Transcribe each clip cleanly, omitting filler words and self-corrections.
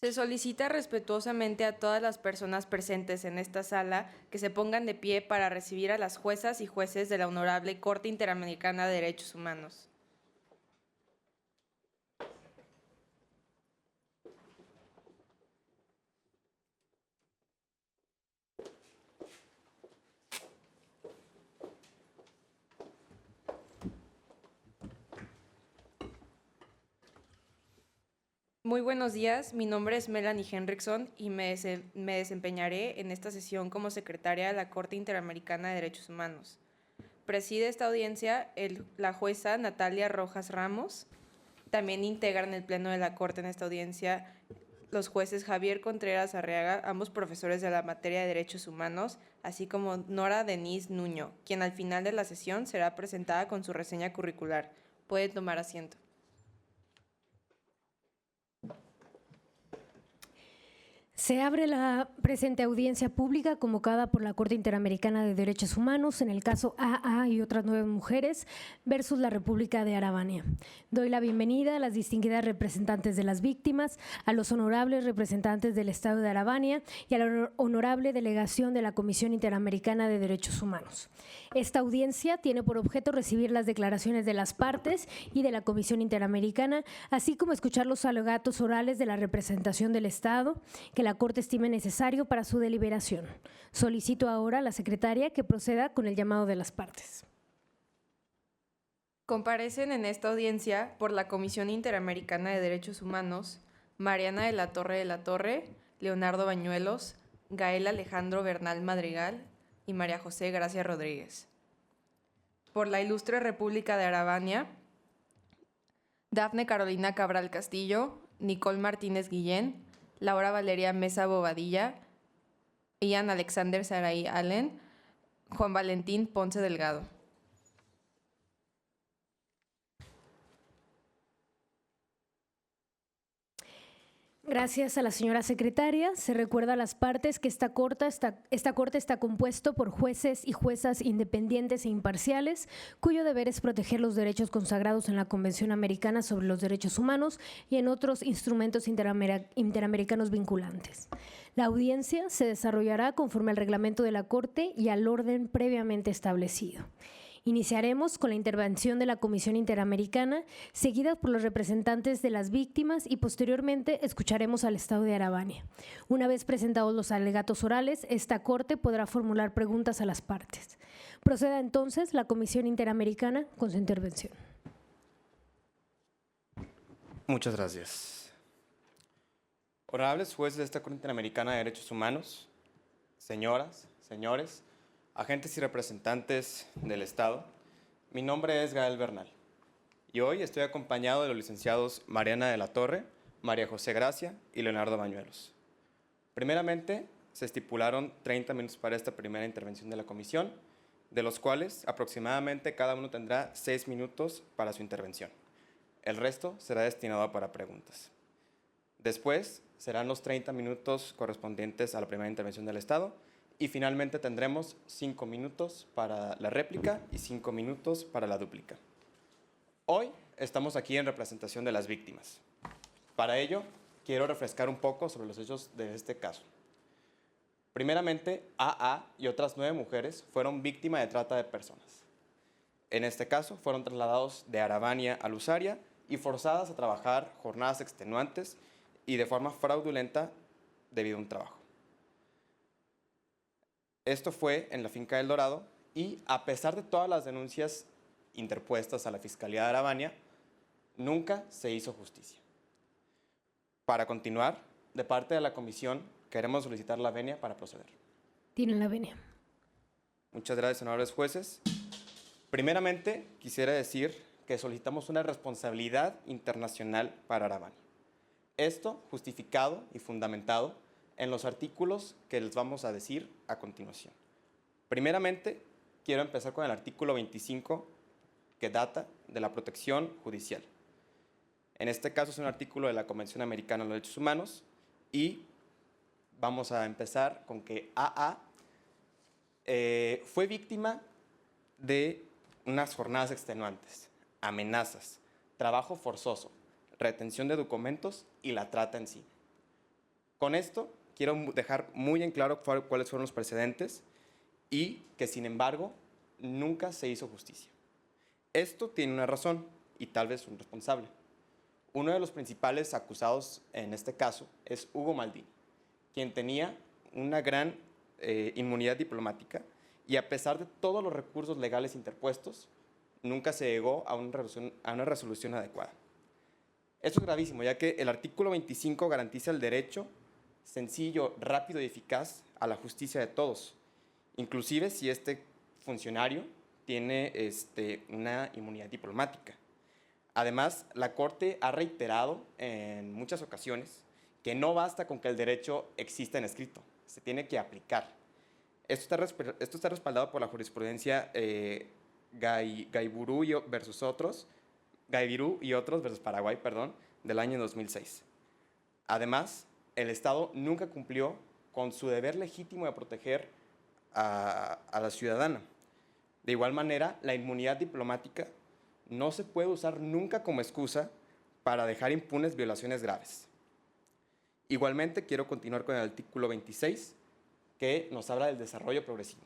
Se solicita respetuosamente a todas las personas presentes en esta sala que se pongan de pie para recibir a las juezas y jueces de la Honorable Corte Interamericana de Derechos Humanos. Muy buenos días, mi nombre es Melanie Henriksson y me desempeñaré en esta sesión como secretaria de la Corte Interamericana de Derechos Humanos. Preside esta audiencia la jueza Natalia Rojas Ramos. También integran el pleno de la Corte en esta audiencia los jueces Javier Contreras Arriaga, ambos profesores de la materia de Derechos Humanos, así como Nora Denise Nuño, quien al final de la sesión será presentada con su reseña curricular. Puede tomar asiento. Se abre la presente audiencia pública convocada por la Corte Interamericana de Derechos Humanos en el caso AA y otras 9 mujeres versus la República de Arabania. Doy la bienvenida a las distinguidas representantes de las víctimas, a los honorables representantes del Estado de Arabania y a la honorable delegación de la Comisión Interamericana de Derechos Humanos. Esta audiencia tiene por objeto recibir las declaraciones de las partes y de la Comisión Interamericana, así como escuchar los alegatos orales de la representación del Estado que la Corte estime necesario para su deliberación. Solicito ahora a la secretaria que proceda con el llamado de las partes. Comparecen en esta audiencia por la Comisión Interamericana de Derechos Humanos Mariana de la Torre, Leonardo Bañuelos, Gael Alejandro Bernal Madrigal y María José Gracia Rodríguez. Por la Ilustre República de Arabania, Dafne Carolina Cabral Castillo, Nicole Martínez Guillén, Laura Valeria Mesa Bobadilla, Ian Alexander Saray Allen, Juan Valentín Ponce Delgado. Gracias a la señora secretaria. Se recuerda a las partes que esta corte está compuesto por jueces y juezas independientes e imparciales, cuyo deber es proteger los derechos consagrados en la Convención Americana sobre los Derechos Humanos y en otros instrumentos interamericanos vinculantes. La audiencia se desarrollará conforme al reglamento de la Corte y al orden previamente establecido. Iniciaremos con la intervención de la Comisión Interamericana, seguida por los representantes de las víctimas y posteriormente escucharemos al Estado de Arabania. Una vez presentados los alegatos orales, esta Corte podrá formular preguntas a las partes. Proceda entonces la Comisión Interamericana con su intervención. Muchas gracias. Honorables jueces de esta Corte Interamericana de Derechos Humanos, señoras, señores, agentes y representantes del Estado, mi nombre es Gael Bernal y hoy estoy acompañado de los licenciados Mariana de la Torre, María José Gracia y Leonardo Bañuelos. Primeramente, se estipularon 30 minutos para esta primera intervención de la comisión, de los cuales aproximadamente cada uno tendrá 6 minutos para su intervención. El resto será destinado para preguntas. Después serán los 30 minutos correspondientes a la primera intervención del Estado, y finalmente tendremos 5 minutos para la réplica y 5 minutos para la dúplica. Hoy estamos aquí en representación de las víctimas. Para ello, quiero refrescar un poco sobre los hechos de este caso. Primeramente, AA y otras 9 mujeres fueron víctimas de trata de personas. En este caso, fueron trasladados de Arabania a Lusaria y forzadas a trabajar jornadas extenuantes y de forma fraudulenta debido a un trabajo. Esto fue en la finca del Dorado y, a pesar de todas las denuncias interpuestas a la Fiscalía de Arabania, nunca se hizo justicia. Para continuar, de parte de la comisión, queremos solicitar la venia para proceder. Tienen la venia. Muchas gracias, honorables jueces. Primeramente, quisiera decir que solicitamos una responsabilidad internacional para Arabania. Esto justificado y fundamentado en los artículos que les vamos a decir a continuación. Primeramente, quiero empezar con el artículo 25, que data de la protección judicial. En este caso es un artículo de la Convención Americana de los Derechos Humanos y vamos a empezar con que AA fue víctima de unas jornadas extenuantes, amenazas, trabajo forzoso, retención de documentos y la trata en sí. Con esto quiero dejar muy en claro cuáles fueron los precedentes y que, sin embargo, nunca se hizo justicia. Esto tiene una razón y tal vez un responsable. Uno de los principales acusados en este caso es Ugo Maldini, quien tenía una gran inmunidad diplomática y, a pesar de todos los recursos legales interpuestos, nunca se llegó a una resolución adecuada. Esto es gravísimo, ya que el artículo 25 garantiza el derecho sencillo, rápido y eficaz a la justicia de todos, inclusive si este funcionario tiene una inmunidad diplomática. Además, la Corte ha reiterado en muchas ocasiones que no basta con que el derecho exista en escrito, se tiene que aplicar. Esto está respaldado por la jurisprudencia Gaiburu y otros versus Paraguay, del año 2006. Además, el Estado nunca cumplió con su deber legítimo de proteger a la ciudadana. De igual manera, la inmunidad diplomática no se puede usar nunca como excusa para dejar impunes violaciones graves. Igualmente, quiero continuar con el artículo 26, que nos habla del desarrollo progresivo.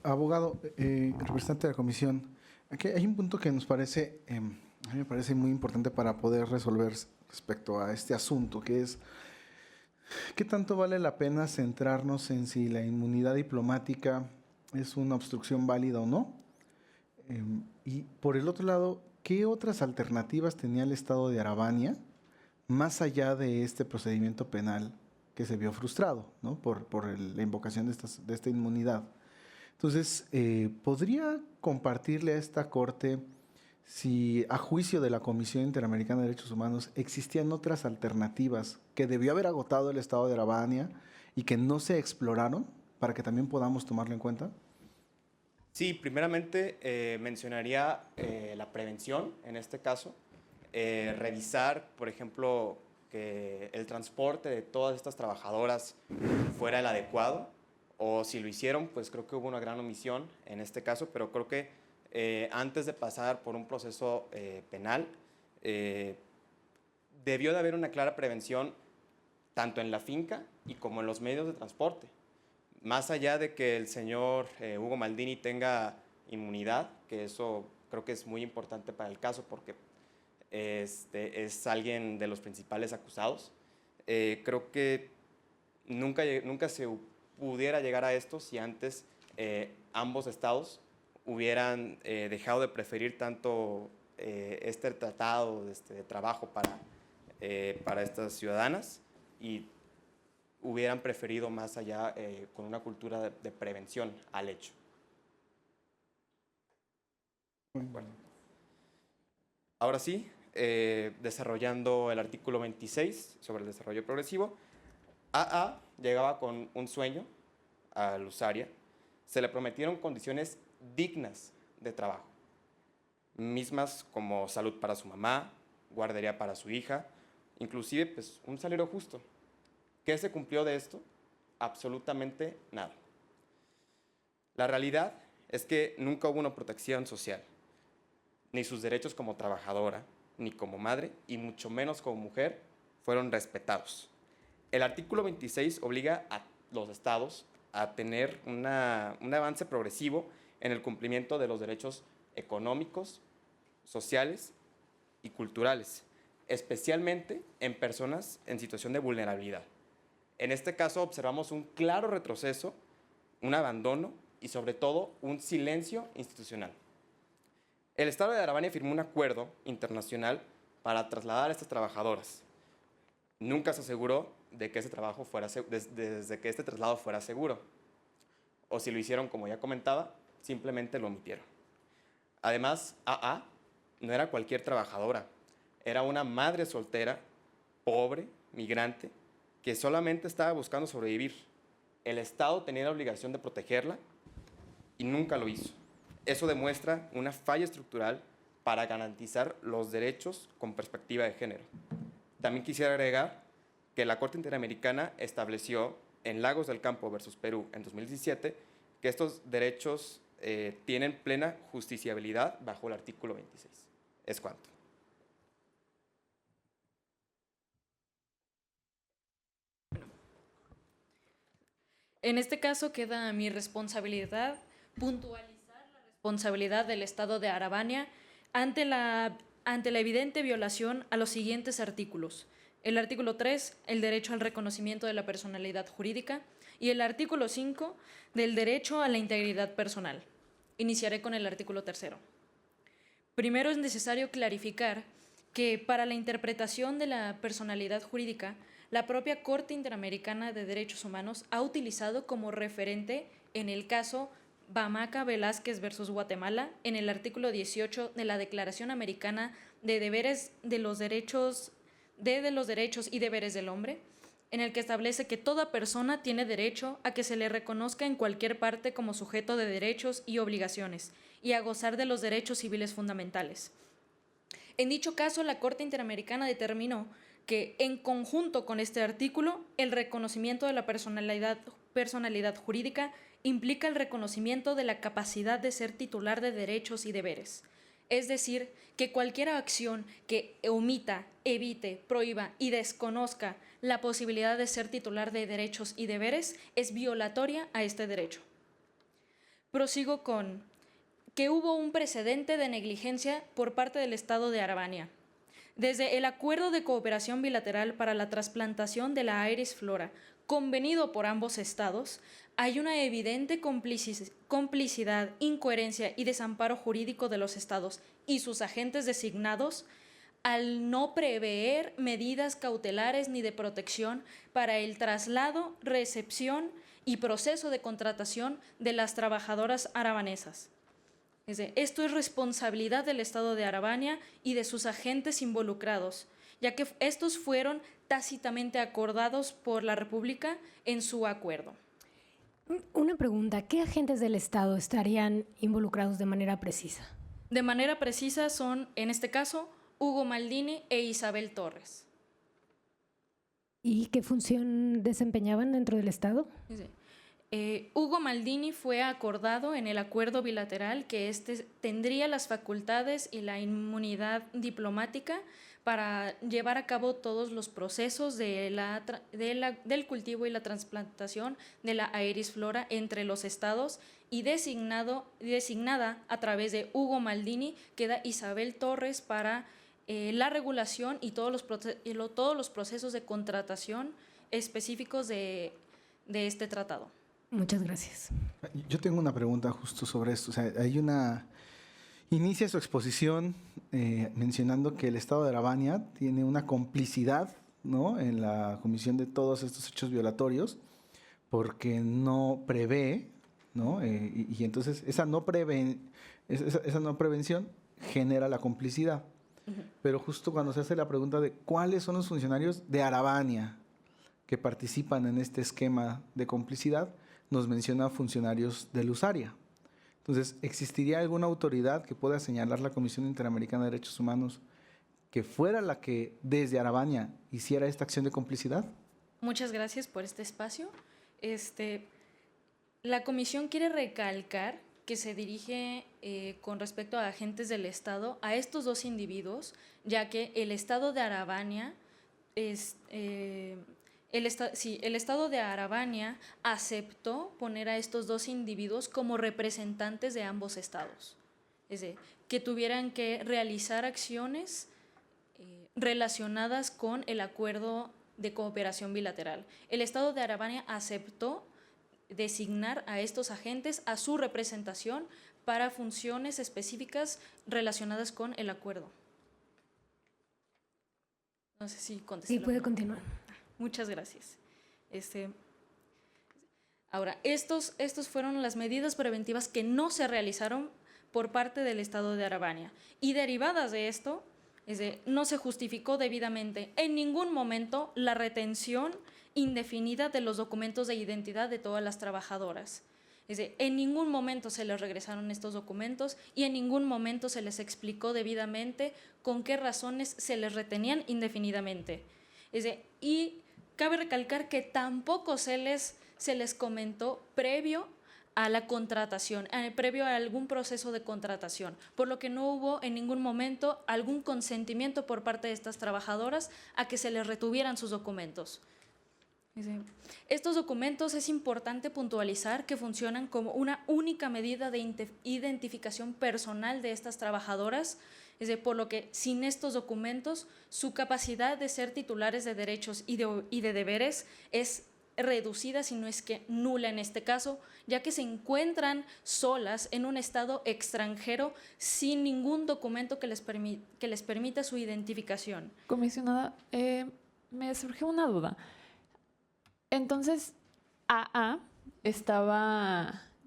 Abogado, representante de la comisión, aquí hay un punto que nos parece, a mí me parece muy importante para poder resolver respecto a este asunto, que es ¿qué tanto vale la pena centrarnos en si la inmunidad diplomática es una obstrucción válida o no? Y por el otro lado, ¿qué otras alternativas tenía el Estado de Arabania más allá de este procedimiento penal que se vio frustrado, ¿no? por la invocación de esta inmunidad? Entonces, ¿podría compartirle a esta Corte si, a juicio de la Comisión Interamericana de Derechos Humanos, existían otras alternativas que debió haber agotado el Estado de Arabania y que no se exploraron para que también podamos tomarlo en cuenta? Sí, primeramente mencionaría la prevención en este caso, revisar, por ejemplo, que el transporte de todas estas trabajadoras fuera el adecuado, o si lo hicieron, pues creo que hubo una gran omisión en este caso, pero creo que antes de pasar por un proceso penal, debió de haber una clara prevención tanto en la finca y como en los medios de transporte. Más allá de que el señor Ugo Maldini tenga inmunidad, que eso creo que es muy importante para el caso porque es alguien de los principales acusados, creo que nunca se pudiera llegar a esto si antes ambos estados hubieran dejado de preferir tanto este tratado de trabajo para estas ciudadanas y hubieran preferido más allá con una cultura de prevención al hecho. Bueno. Ahora sí, desarrollando el artículo 26 sobre el desarrollo progresivo, AA llegaba con un sueño a Lusaria. Se le prometieron condiciones dignas de trabajo, mismas como salud para su mamá, guardería para su hija, inclusive pues, un salario justo. ¿Qué se cumplió de esto? Absolutamente nada. La realidad es que nunca hubo una protección social, ni sus derechos como trabajadora, ni como madre, y mucho menos como mujer, fueron respetados. El artículo 26 obliga a los estados a tener un avance progresivo en el cumplimiento de los derechos económicos, sociales y culturales, especialmente en personas en situación de vulnerabilidad. En este caso observamos un claro retroceso, un abandono y sobre todo un silencio institucional. El Estado de Arabania firmó un acuerdo internacional para trasladar a estas trabajadoras. Nunca se aseguró de que desde que este traslado fuera seguro. O si lo hicieron, como ya comentaba, simplemente lo omitieron. Además, AA no era cualquier trabajadora, era una madre soltera, pobre, migrante, que solamente estaba buscando sobrevivir. El Estado tenía la obligación de protegerla y nunca lo hizo. Eso demuestra una falla estructural para garantizar los derechos con perspectiva de género. También quisiera agregar que la Corte Interamericana estableció en Lagos del Campo versus Perú en 2017 que estos derechos tienen plena justiciabilidad bajo el artículo 26. Es cuanto. En este caso queda a mi responsabilidad puntualizar la responsabilidad del Estado de Arabania ante la evidente violación a los siguientes artículos. El artículo 3, el derecho al reconocimiento de la personalidad jurídica, y el artículo 5, del derecho a la integridad personal. Iniciaré con el artículo 3. Primero es necesario clarificar que para la interpretación de la personalidad jurídica, la propia Corte Interamericana de Derechos Humanos ha utilizado como referente en el caso Bamaca Velázquez versus Guatemala, en el artículo 18 de la Declaración Americana de los Derechos y Deberes del Hombre, en el que establece que toda persona tiene derecho a que se le reconozca en cualquier parte como sujeto de derechos y obligaciones y a gozar de los derechos civiles fundamentales. En dicho caso, la Corte Interamericana determinó que, en conjunto con este artículo, el reconocimiento de la personalidad jurídica implica el reconocimiento de la capacidad de ser titular de derechos y deberes. Es decir, que cualquier acción que omita, evite, prohíba y desconozca la posibilidad de ser titular de derechos y deberes es violatoria a este derecho. Prosigo con que hubo un precedente de negligencia por parte del Estado de Arabania. Desde el Acuerdo de Cooperación Bilateral para la Trasplantación de la Aedes flora, convenido por ambos estados, hay una evidente complicidad, incoherencia y desamparo jurídico de los estados y sus agentes designados al no prever medidas cautelares ni de protección para el traslado, recepción y proceso de contratación de las trabajadoras arabanesas. Esto es responsabilidad del Estado de Arabania y de sus agentes involucrados, ya que estos fueron tácitamente acordados por la República en su acuerdo. Una pregunta, ¿qué agentes del Estado estarían involucrados de manera precisa? De manera precisa son, en este caso, Hugo Maldini e Isabel Torres. ¿Y qué función desempeñaban dentro del Estado? Hugo Maldini fue acordado en el acuerdo bilateral que éste tendría las facultades y la inmunidad diplomática para llevar a cabo todos los procesos del cultivo y la trasplantación de la Aedes flora entre los estados, y designada a través de Hugo Maldini queda Isabel Torres para la regulación y todos los procesos de contratación específicos de este tratado. Muchas gracias. Yo tengo una pregunta justo sobre esto. O sea, inicia su exposición mencionando que el Estado de Arabania tiene una complicidad, ¿no?, en la comisión de todos estos hechos violatorios, porque no prevé, ¿no? Y entonces esa no prevención genera la complicidad. Pero justo cuando se hace la pregunta de cuáles son los funcionarios de Arabania que participan en este esquema de complicidad, nos menciona funcionarios de Lusaria. Entonces, ¿existiría alguna autoridad que pueda señalar la Comisión Interamericana de Derechos Humanos que fuera la que desde Arabania hiciera esta acción de complicidad? Muchas gracias por este espacio. La comisión quiere recalcar que se dirige con respecto a agentes del Estado a estos dos individuos, ya que el Estado de Arabania el Estado de Arabania aceptó poner a estos dos individuos como representantes de ambos estados, es decir, que tuvieran que realizar acciones relacionadas con el acuerdo de cooperación bilateral. El Estado de Arabania aceptó designar a estos agentes a su representación para funciones específicas relacionadas con el acuerdo. No sé si contesté. Sí, puede continuar. Muchas gracias. Ahora, estos fueron las medidas preventivas que no se realizaron por parte del Estado de Arabania, y derivadas de esto, no se justificó debidamente en ningún momento la retención indefinida de los documentos de identidad de todas las trabajadoras. En ningún momento se les regresaron estos documentos y en ningún momento se les explicó debidamente con qué razones se les retenían indefinidamente. Y cabe recalcar que tampoco se les comentó previo a la contratación, previo a algún proceso de contratación, por lo que no hubo en ningún momento algún consentimiento por parte de estas trabajadoras a que se les retuvieran sus documentos. Dice, estos documentos es importante puntualizar que funcionan como una única medida de identificación personal de estas trabajadoras, por lo que sin estos documentos su capacidad de ser titulares de derechos y de deberes es reducida, si no es que nula en este caso, ya que se encuentran solas en un estado extranjero sin ningún documento que les permita su identificación. Comisionada, me surgió una duda. Entonces, AA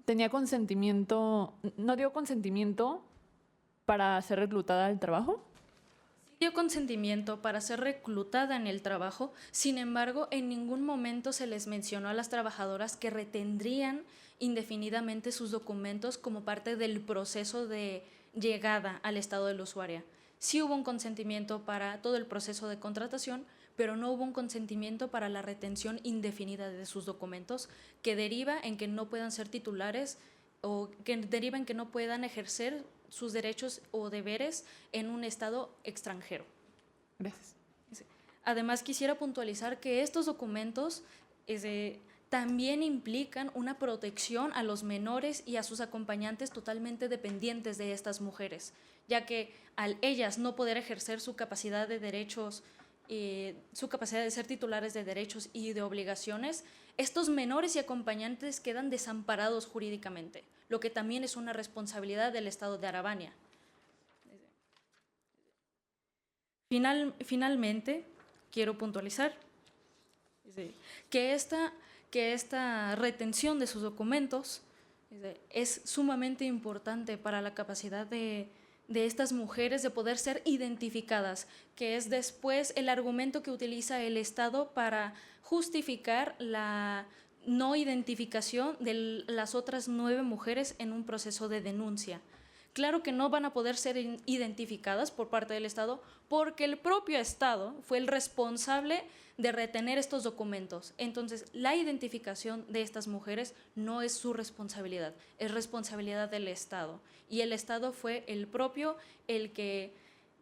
tenía consentimiento, no dio consentimiento para ser reclutada al trabajo. Dio consentimiento para ser reclutada en el trabajo, sin embargo, en ningún momento se les mencionó a las trabajadoras que retendrían indefinidamente sus documentos como parte del proceso de llegada al estado de la usuaria. Sí hubo un consentimiento para todo el proceso de contratación, pero no hubo un consentimiento para la retención indefinida de sus documentos, que deriva en que no puedan ser titulares o que deriva en que no puedan ejercer sus derechos o deberes en un estado extranjero. Gracias. Además, quisiera puntualizar que estos documentos también implican una protección a los menores y a sus acompañantes totalmente dependientes de estas mujeres, ya que al ellas no poder ejercer su capacidad de derechos, su capacidad de ser titulares de derechos y de obligaciones, estos menores y acompañantes quedan desamparados jurídicamente, lo que también es una responsabilidad del Estado de Arabania. Finalmente, quiero puntualizar que esta retención de sus documentos es sumamente importante para la capacidad de estas mujeres de poder ser identificadas, que es después el argumento que utiliza el Estado para justificar la no identificación de las otras 9 mujeres en un proceso de denuncia. Claro que no van a poder ser identificadas por parte del Estado porque el propio Estado fue el responsable de retener estos documentos. Entonces, la identificación de estas mujeres no es su responsabilidad, es responsabilidad del Estado. Y el Estado fue el propio el que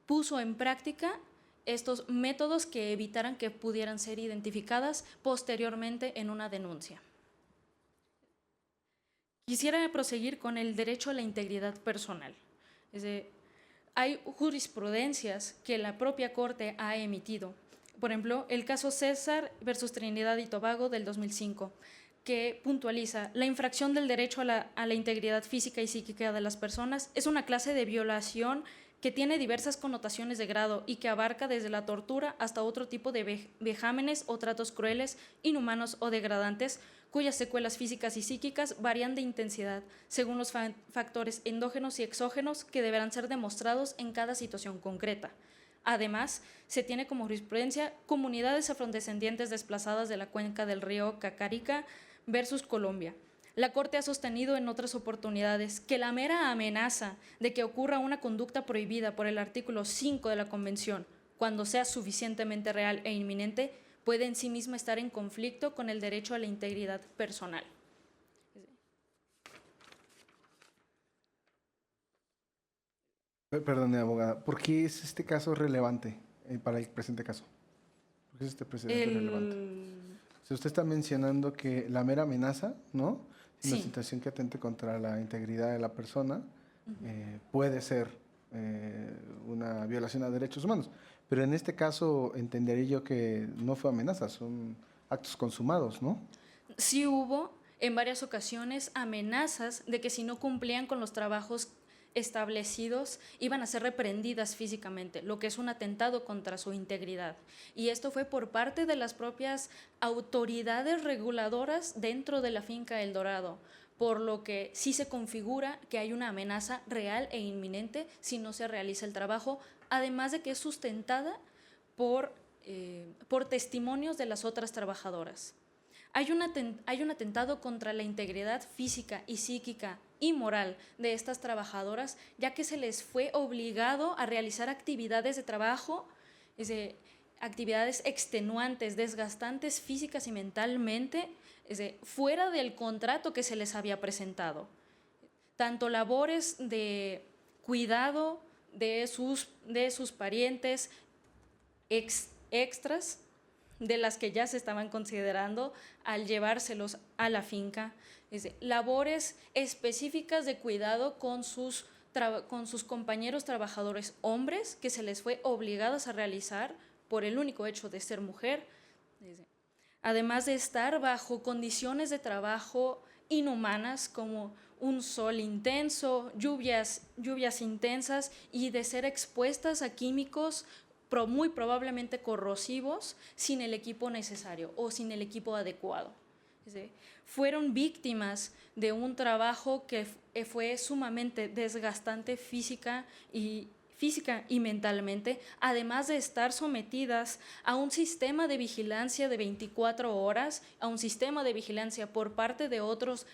puso en práctica estos métodos que evitaran que pudieran ser identificadas posteriormente en una denuncia. Quisiera proseguir con el derecho a la integridad personal. Hay jurisprudencias que la propia Corte ha emitido. Por ejemplo, el caso César versus Trinidad y Tobago del 2005, que puntualiza la infracción del derecho a la integridad física y psíquica de las personas es una clase de violación que tiene diversas connotaciones de grado y que abarca desde la tortura hasta otro tipo de vejámenes o tratos crueles, inhumanos o degradantes, cuyas secuelas físicas y psíquicas varían de intensidad según los factores endógenos y exógenos que deberán ser demostrados en cada situación concreta. Además, se tiene como jurisprudencia comunidades afrodescendientes desplazadas de la cuenca del río Cacarica versus Colombia. La Corte ha sostenido en otras oportunidades que la mera amenaza de que ocurra una conducta prohibida por el artículo 5 de la Convención, cuando sea suficientemente real e inminente, puede en sí misma estar en conflicto con el derecho a la integridad personal. Perdone, abogada, ¿por qué es este caso relevante para el presente caso? ¿Por qué es este precedente relevante? Si usted está mencionando que la mera amenaza, ¿no? Una situación que atente contra la integridad de la persona puede ser una violación a derechos humanos. Pero en este caso entendería yo que no fue amenaza, son actos consumados, ¿no? Sí hubo en varias ocasiones amenazas de que si no cumplían con los trabajos establecidos iban a ser reprendidas físicamente, lo que es un atentado contra su integridad. Y esto fue por parte de las propias autoridades reguladoras dentro de la finca El Dorado, por lo que sí se configura que hay una amenaza real e inminente si no se realiza el trabajo, además de que es sustentada por testimonios de las otras trabajadoras. Hay un atentado contra la integridad física y psíquica y moral de estas trabajadoras, ya que se les fue obligado a realizar actividades de trabajo, actividades extenuantes, desgastantes físicas y mentalmente, fuera del contrato que se les había presentado. Tanto labores de cuidado de sus parientes extras, de las que ya se estaban considerando al llevárselos a la finca. Labores específicas de cuidado con sus compañeros trabajadores hombres que se les fue obligadas a realizar por el único hecho de ser mujer. Además de estar bajo condiciones de trabajo inhumanas como un sol intenso, lluvias intensas y de ser expuestas a químicos muy probablemente corrosivos sin el equipo necesario o sin el equipo adecuado. Fueron víctimas de un trabajo que fue sumamente desgastante física y mentalmente, además de estar sometidas a un sistema de vigilancia de 24 horas, a un sistema de vigilancia por parte de otros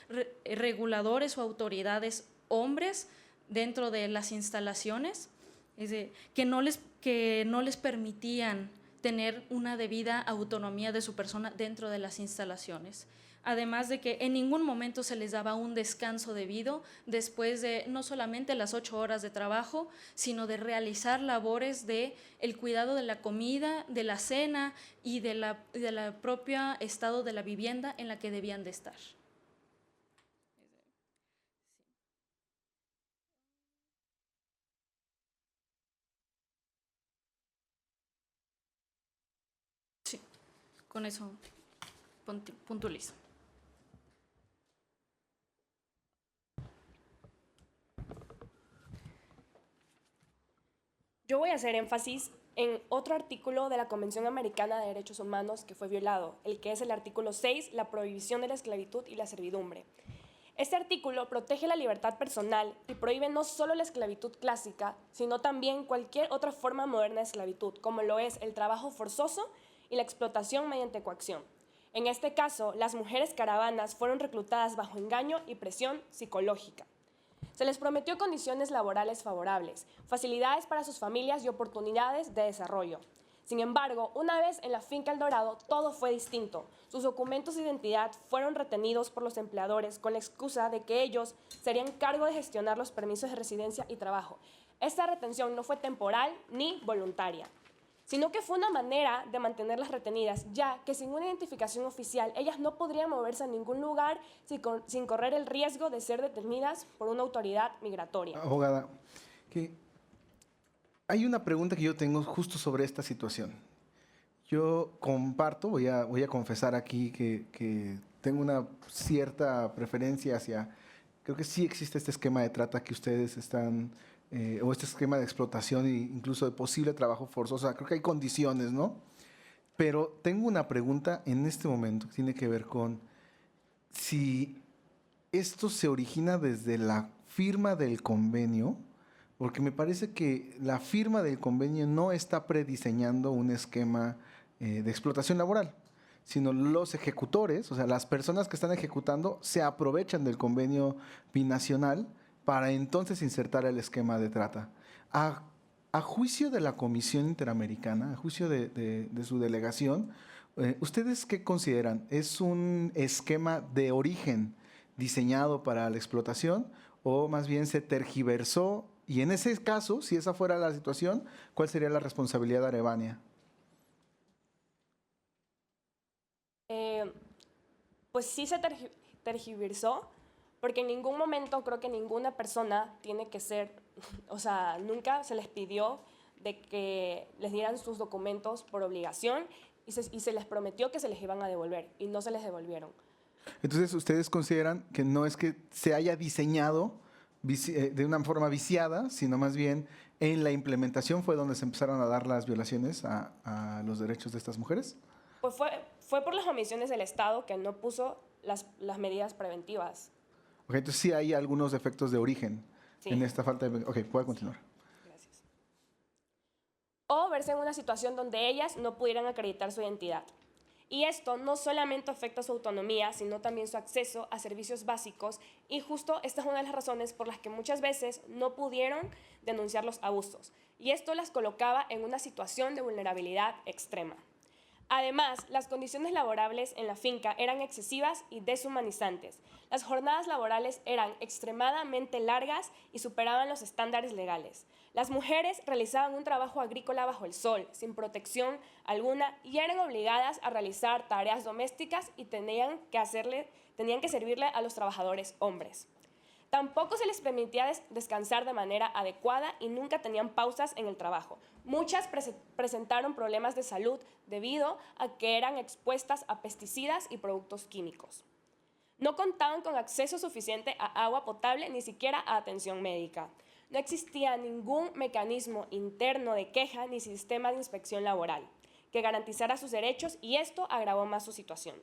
reguladores o autoridades hombres dentro de las instalaciones, que no les permitían tener una debida autonomía de su persona dentro de las instalaciones. Además de que en ningún momento se les daba un descanso debido después de no solamente las 8 horas de trabajo, sino de realizar labores de el cuidado de la comida, de la cena y de la propia estado de la vivienda en la que debían de estar. Sí, con eso puntualizo. Yo voy a hacer énfasis en otro artículo de la Convención Americana de Derechos Humanos que fue violado, el que es el artículo 6, la prohibición de la esclavitud y la servidumbre. Este artículo protege la libertad personal y prohíbe no solo la esclavitud clásica, sino también cualquier otra forma moderna de esclavitud, como lo es el trabajo forzoso y la explotación mediante coacción. En este caso, las mujeres caravanas fueron reclutadas bajo engaño y presión psicológica. Se les prometió condiciones laborales favorables, facilidades para sus familias y oportunidades de desarrollo. Sin embargo, una vez en la finca El Dorado, todo fue distinto. Sus documentos de identidad fueron retenidos por los empleadores con la excusa de que ellos serían cargo de gestionar los permisos de residencia y trabajo. Esta retención no fue temporal ni voluntaria, sino que fue una manera de mantenerlas retenidas, ya que sin una identificación oficial ellas no podrían moverse a ningún lugar sin correr el riesgo de ser detenidas por una autoridad migratoria. Abogada, hay una pregunta que yo tengo justo sobre esta situación. Yo comparto, voy a confesar aquí que tengo una cierta preferencia hacia, creo que sí existe este esquema de trata que ustedes están o este esquema de explotación e incluso de posible trabajo forzoso. O sea, creo que hay condiciones, ¿no? Pero tengo una pregunta en este momento que tiene que ver con si esto se origina desde la firma del convenio, porque me parece que la firma del convenio no está prediseñando un esquema de explotación laboral, sino los ejecutores, o sea, las personas que están ejecutando se aprovechan del convenio binacional para entonces insertar el esquema de trata. A juicio de la Comisión Interamericana, a juicio de su delegación, ¿ustedes qué consideran? ¿Es un esquema de origen diseñado para la explotación o más bien se tergiversó? Y en ese caso, si esa fuera la situación, ¿cuál sería la responsabilidad de Arevania? Pues sí se tergiversó, porque en ningún momento creo que ninguna persona tiene que ser, o sea, nunca se les pidió de que les dieran sus documentos por obligación y se les prometió que se les iban a devolver y no se les devolvieron. Entonces, ¿ustedes consideran que no es que se haya diseñado de una forma viciada, sino más bien en la implementación fue donde se empezaron a dar las violaciones a los derechos de estas mujeres? Pues fue por las omisiones del Estado que no puso las medidas preventivas. Ok, entonces sí hay algunos efectos de origen Sí. en esta falta de... Ok, puede continuar. Gracias. O verse en una situación donde ellas no pudieran acreditar su identidad. Y esto no solamente afecta su autonomía, sino también su acceso a servicios básicos. Y justo esta es una de las razones por las que muchas veces no pudieron denunciar los abusos. Y esto las colocaba en una situación de vulnerabilidad extrema. Además, las condiciones laborables en la finca eran excesivas y deshumanizantes. Las jornadas laborales eran extremadamente largas y superaban los estándares legales. Las mujeres realizaban un trabajo agrícola bajo el sol, sin protección alguna, y eran obligadas a realizar tareas domésticas y tenían que servirle a los trabajadores hombres. Tampoco se les permitía descansar de manera adecuada y nunca tenían pausas en el trabajo. Muchas presentaron problemas de salud debido a que eran expuestas a pesticidas y productos químicos. No contaban con acceso suficiente a agua potable ni siquiera a atención médica. No existía ningún mecanismo interno de queja ni sistema de inspección laboral que garantizara sus derechos y esto agravó más su situación.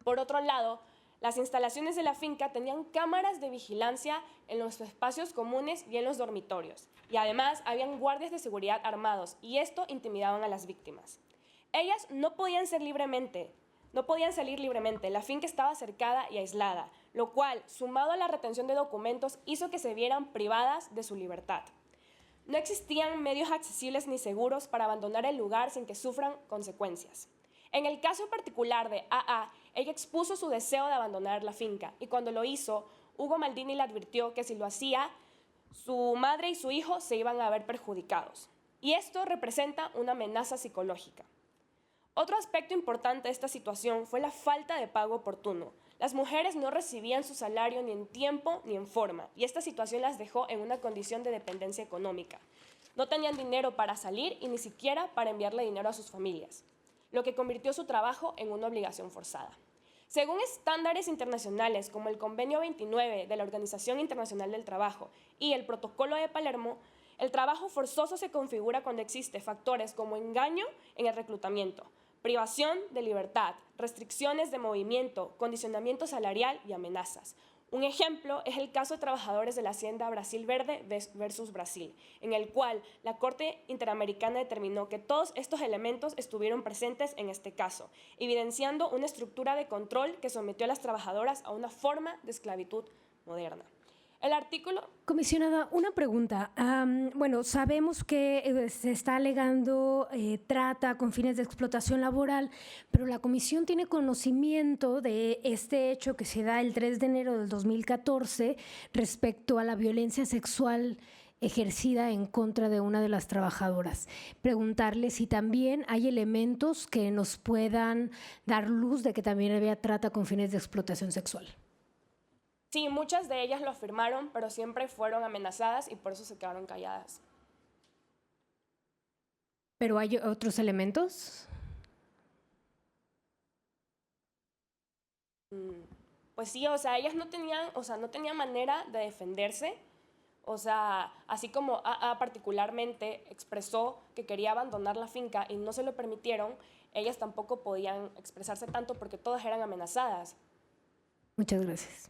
Por otro lado, las instalaciones de la finca tenían cámaras de vigilancia en los espacios comunes y en los dormitorios. Y además, habían guardias de seguridad armados y esto intimidaban a las víctimas. Ellas no podían salir libremente. La finca estaba cercada y aislada, lo cual, sumado a la retención de documentos, hizo que se vieran privadas de su libertad. No existían medios accesibles ni seguros para abandonar el lugar sin que sufran consecuencias. En el caso particular de AA, ella expuso su deseo de abandonar la finca y cuando lo hizo, Hugo Maldini le advirtió que si lo hacía, su madre y su hijo se iban a ver perjudicados. Y esto representa una amenaza psicológica. Otro aspecto importante de esta situación fue la falta de pago oportuno. Las mujeres no recibían su salario ni en tiempo ni en forma, y esta situación las dejó en una condición de dependencia económica. No tenían dinero para salir y ni siquiera para enviarle dinero a sus familias, lo que convirtió su trabajo en una obligación forzada. Según estándares internacionales como el Convenio 29 de la Organización Internacional del Trabajo y el Protocolo de Palermo, el trabajo forzoso se configura cuando existen factores como engaño en el reclutamiento, privación de libertad, restricciones de movimiento, condicionamiento salarial y amenazas. Un ejemplo es el caso de trabajadores de la Hacienda Brasil Verde versus Brasil, en el cual la Corte Interamericana determinó que todos estos elementos estuvieron presentes en este caso, evidenciando una estructura de control que sometió a las trabajadoras a una forma de esclavitud moderna. El artículo... Comisionada, una pregunta. Bueno, sabemos que se está alegando trata con fines de explotación laboral, pero la comisión tiene conocimiento de este hecho que se da el 3 de enero del 2014 respecto a la violencia sexual ejercida en contra de una de las trabajadoras. Preguntarle si también hay elementos que nos puedan dar luz de que también había trata con fines de explotación sexual. Sí, muchas de ellas lo afirmaron, pero siempre fueron amenazadas y por eso se quedaron calladas. ¿Pero hay otros elementos? Pues sí, ellas no tenían manera de defenderse. Así como AA particularmente expresó que quería abandonar la finca y no se lo permitieron, ellas tampoco podían expresarse tanto porque todas eran amenazadas. Muchas gracias.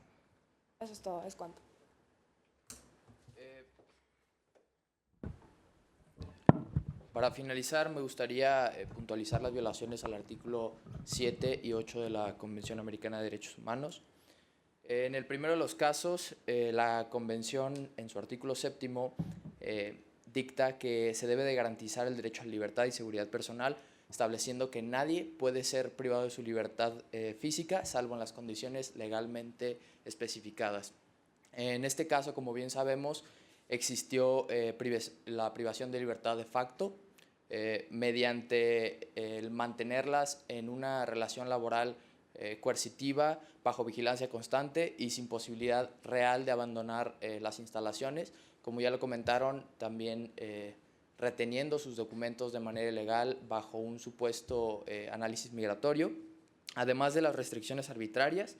Eso es todo, es cuanto. Para finalizar, me gustaría puntualizar las violaciones al artículo 7 y 8 de la Convención Americana de Derechos Humanos. En el primero de los casos, la Convención, en su artículo 7, dicta que se debe de garantizar el derecho a la libertad y seguridad personal, estableciendo que nadie puede ser privado de su libertad física, salvo en las condiciones legalmente especificadas. En este caso, como bien sabemos, existió la privación de libertad de facto mediante el mantenerlas en una relación laboral coercitiva, bajo vigilancia constante y sin posibilidad real de abandonar las instalaciones, como ya lo comentaron, también reteniendo sus documentos de manera ilegal bajo un supuesto análisis migratorio, además de las restricciones arbitrarias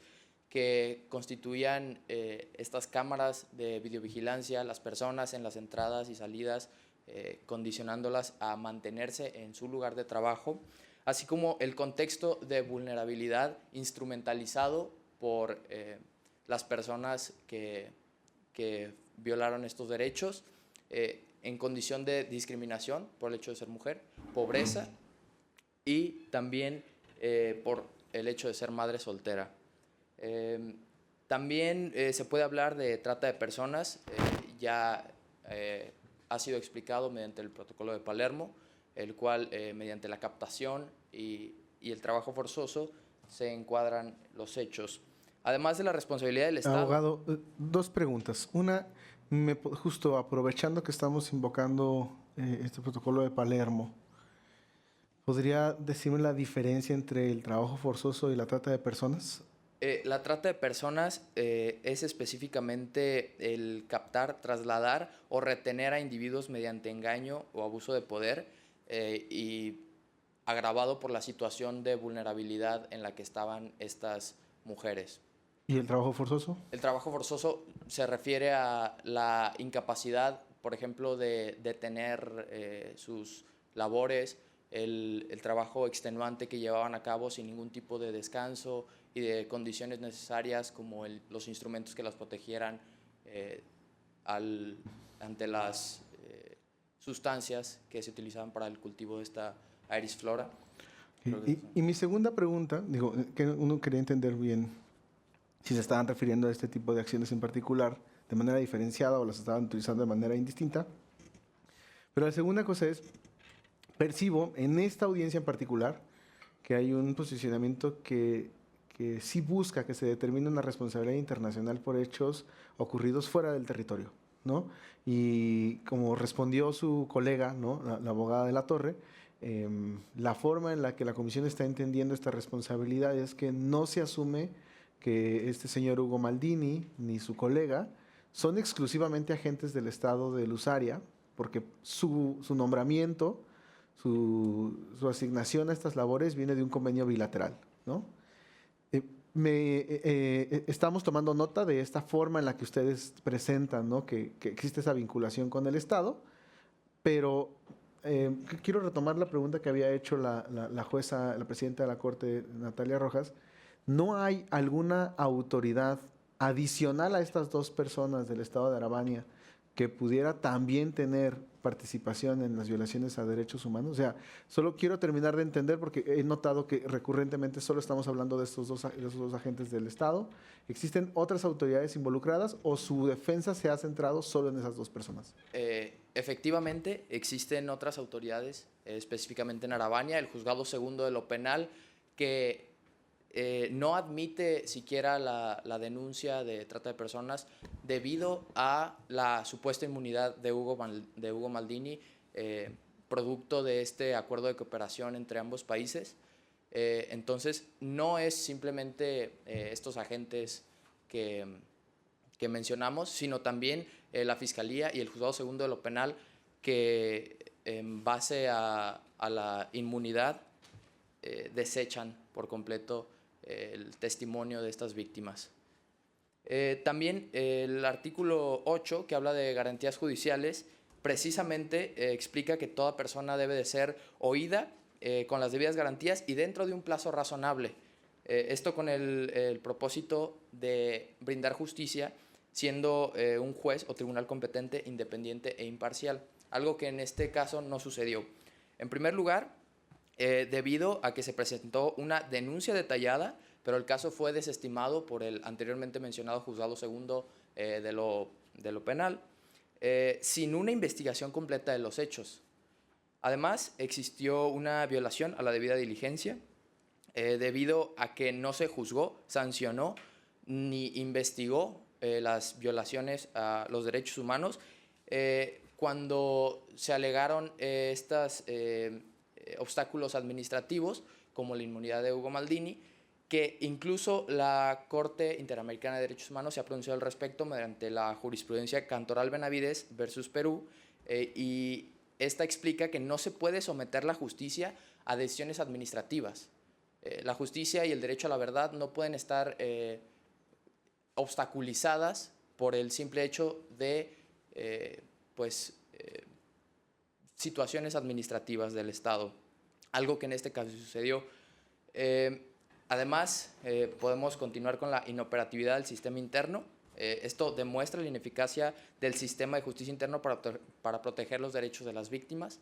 que constituían estas cámaras de videovigilancia, las personas en las entradas y salidas, condicionándolas a mantenerse en su lugar de trabajo, así como el contexto de vulnerabilidad instrumentalizado por las personas que violaron estos derechos, en condición de discriminación por el hecho de ser mujer, pobreza y también por el hecho de ser madre soltera. También se puede hablar de trata de personas, ya ha sido explicado mediante el protocolo de Palermo, el cual mediante la captación y el trabajo forzoso se encuadran los hechos. Además de la responsabilidad del Estado... Abogado, dos preguntas. Una, justo aprovechando que estamos invocando este protocolo de Palermo, ¿podría decirme la diferencia entre el trabajo forzoso y la trata de personas? La trata de personas es específicamente el captar, trasladar o retener a individuos mediante engaño o abuso de poder y agravado por la situación de vulnerabilidad en la que estaban estas mujeres. ¿Y el trabajo forzoso? El trabajo forzoso se refiere a la incapacidad, por ejemplo, de detener sus labores, el trabajo extenuante que llevaban a cabo sin ningún tipo de descanso y de condiciones necesarias como los instrumentos que las protegieran ante las sustancias que se utilizaban para el cultivo de esta Aedes flora. Y mi segunda pregunta, digo, que uno quería entender bien si se estaban refiriendo a este tipo de acciones en particular de manera diferenciada o las estaban utilizando de manera indistinta. Pero la segunda cosa es, percibo en esta audiencia en particular que hay un posicionamiento que sí busca que se determine una responsabilidad internacional por hechos ocurridos fuera del territorio, ¿no? Y como respondió su colega, ¿no? La abogada de la Torre, la forma en la que la comisión está entendiendo esta responsabilidad es que no se asume que este señor Ugo Maldini ni su colega son exclusivamente agentes del Estado de Lusaria, porque su nombramiento, su asignación a estas labores viene de un convenio bilateral, ¿no? Estamos tomando nota de esta forma en la que ustedes presentan, ¿no? que existe esa vinculación con el Estado, pero quiero retomar la pregunta que había hecho la jueza, la presidenta de la Corte, Natalia Rojas. ¿No hay alguna autoridad adicional a estas dos personas del Estado de Arabania que pudiera también tener participación en las violaciones a derechos humanos? O sea, solo quiero terminar de entender porque he notado que recurrentemente solo estamos hablando de esos dos agentes del Estado. ¿Existen otras autoridades involucradas o su defensa se ha centrado solo en esas dos personas? Efectivamente, existen otras autoridades, específicamente en Arabania, el Juzgado Segundo de lo Penal, que no admite siquiera la denuncia de trata de personas debido a la supuesta inmunidad de Ugo Maldini, producto de este acuerdo de cooperación entre ambos países. Entonces, no es simplemente estos agentes que mencionamos, sino también la Fiscalía y el Juzgado Segundo de lo Penal, que en base a la inmunidad desechan por completo el testimonio de estas víctimas. También el artículo 8, que habla de garantías judiciales, precisamente explica que toda persona debe de ser oída con las debidas garantías y dentro de un plazo razonable. Esto con el propósito de brindar justicia, siendo un juez o tribunal competente, independiente e imparcial, algo que en este caso no sucedió. En primer lugar, debido a que se presentó una denuncia detallada, pero el caso fue desestimado por el anteriormente mencionado Juzgado Segundo de lo Penal, sin una investigación completa de los hechos. Además, existió una violación a la debida diligencia, debido a que no se juzgó, sancionó ni investigó las violaciones a los derechos humanos cuando se alegaron estos obstáculos administrativos, como la inmunidad de Ugo Maldini, que incluso la Corte Interamericana de Derechos Humanos se ha pronunciado al respecto mediante la jurisprudencia Cantoral Benavides versus Perú, y esta explica que no se puede someter la justicia a decisiones administrativas. La justicia y el derecho a la verdad no pueden estar obstaculizadas por el simple hecho de situaciones administrativas del Estado, algo que en este caso sucedió. Además, podemos continuar con la inoperatividad del sistema interno. Esto demuestra la ineficacia del sistema de justicia interno para proteger los derechos de las víctimas.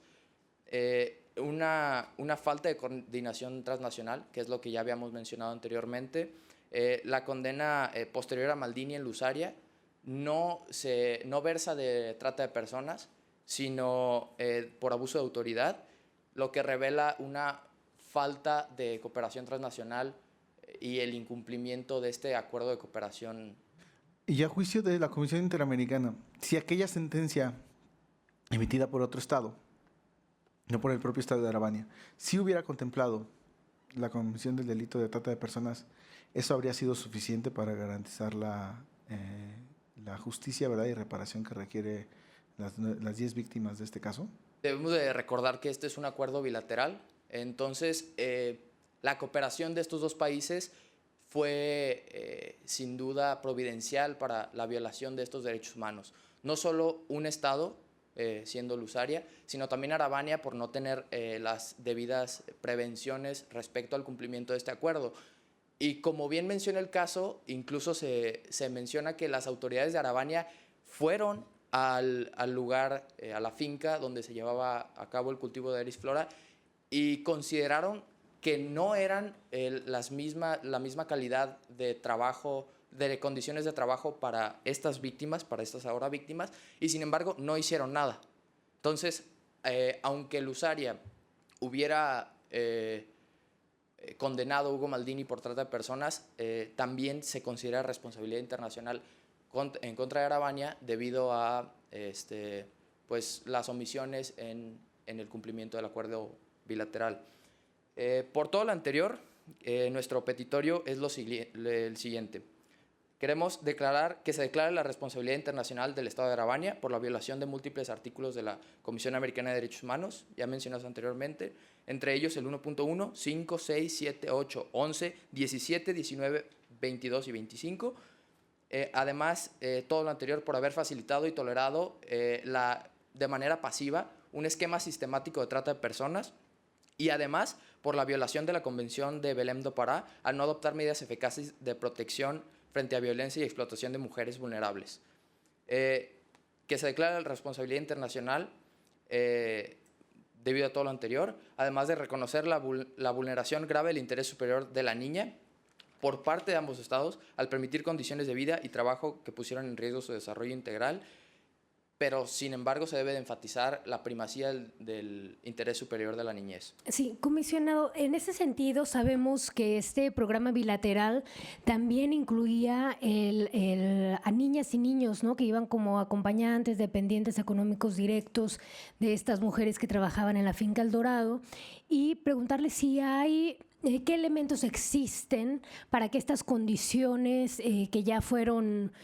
Una falta de coordinación transnacional, que es lo que ya habíamos mencionado anteriormente. La condena posterior a Maldini en Lusaria no versa de trata de personas, sino por abuso de autoridad, lo que revela una falta de cooperación transnacional y el incumplimiento de este acuerdo de cooperación. Y a juicio de la Comisión Interamericana, si aquella sentencia emitida por otro estado, no por el propio estado de Arabania, si hubiera contemplado la comisión del delito de trata de personas, ¿eso habría sido suficiente para garantizar la justicia, verdad, y reparación que requiere las 10 víctimas de este caso? Debemos de recordar que este es un acuerdo bilateral, entonces la cooperación de estos dos países fue sin duda providencial para la violación de estos derechos humanos. No solo un Estado, siendo Lusaria, sino también Arabania por no tener las debidas prevenciones respecto al cumplimiento de este acuerdo. Y como bien menciona el caso, incluso se menciona que las autoridades de Arabania fueron al lugar, a la finca donde se llevaba a cabo el cultivo de Eris flora y consideraron que no eran la misma calidad de trabajo, de condiciones de trabajo para estas víctimas, para estas ahora víctimas, y sin embargo no hicieron nada. Entonces, aunque Lusaria hubiera condenado a Ugo Maldini por trata de personas, también se considera responsabilidad internacional en contra de Arabania debido a pues, las omisiones en el cumplimiento del acuerdo bilateral. Por todo lo anterior, nuestro petitorio es el siguiente. Queremos declarar que se declare la responsabilidad internacional del Estado de Arabania por la violación de múltiples artículos de la Comisión Americana de Derechos Humanos, ya mencionados anteriormente, entre ellos el 1.1, 5, 6, 7, 8, 11, 17, 19, 22 y 25. Además, todo lo anterior por haber facilitado y tolerado de manera pasiva un esquema sistemático de trata de personas y además por la violación de la Convención de Belém do Pará al no adoptar medidas eficaces de protección frente a violencia y explotación de mujeres vulnerables. Que se declare la responsabilidad internacional debido a todo lo anterior, además de reconocer la vulneración grave del interés superior de la niña por parte de ambos estados al permitir condiciones de vida y trabajo que pusieron en riesgo su desarrollo integral, pero sin embargo se debe de enfatizar la primacía del interés superior de la niñez. Sí, comisionado, en ese sentido sabemos que este programa bilateral también incluía a niñas y niños, ¿no?, que iban como acompañantes, dependientes económicos directos de estas mujeres que trabajaban en la finca El Dorado, y preguntarle si hay qué elementos existen para que estas condiciones que ya fueron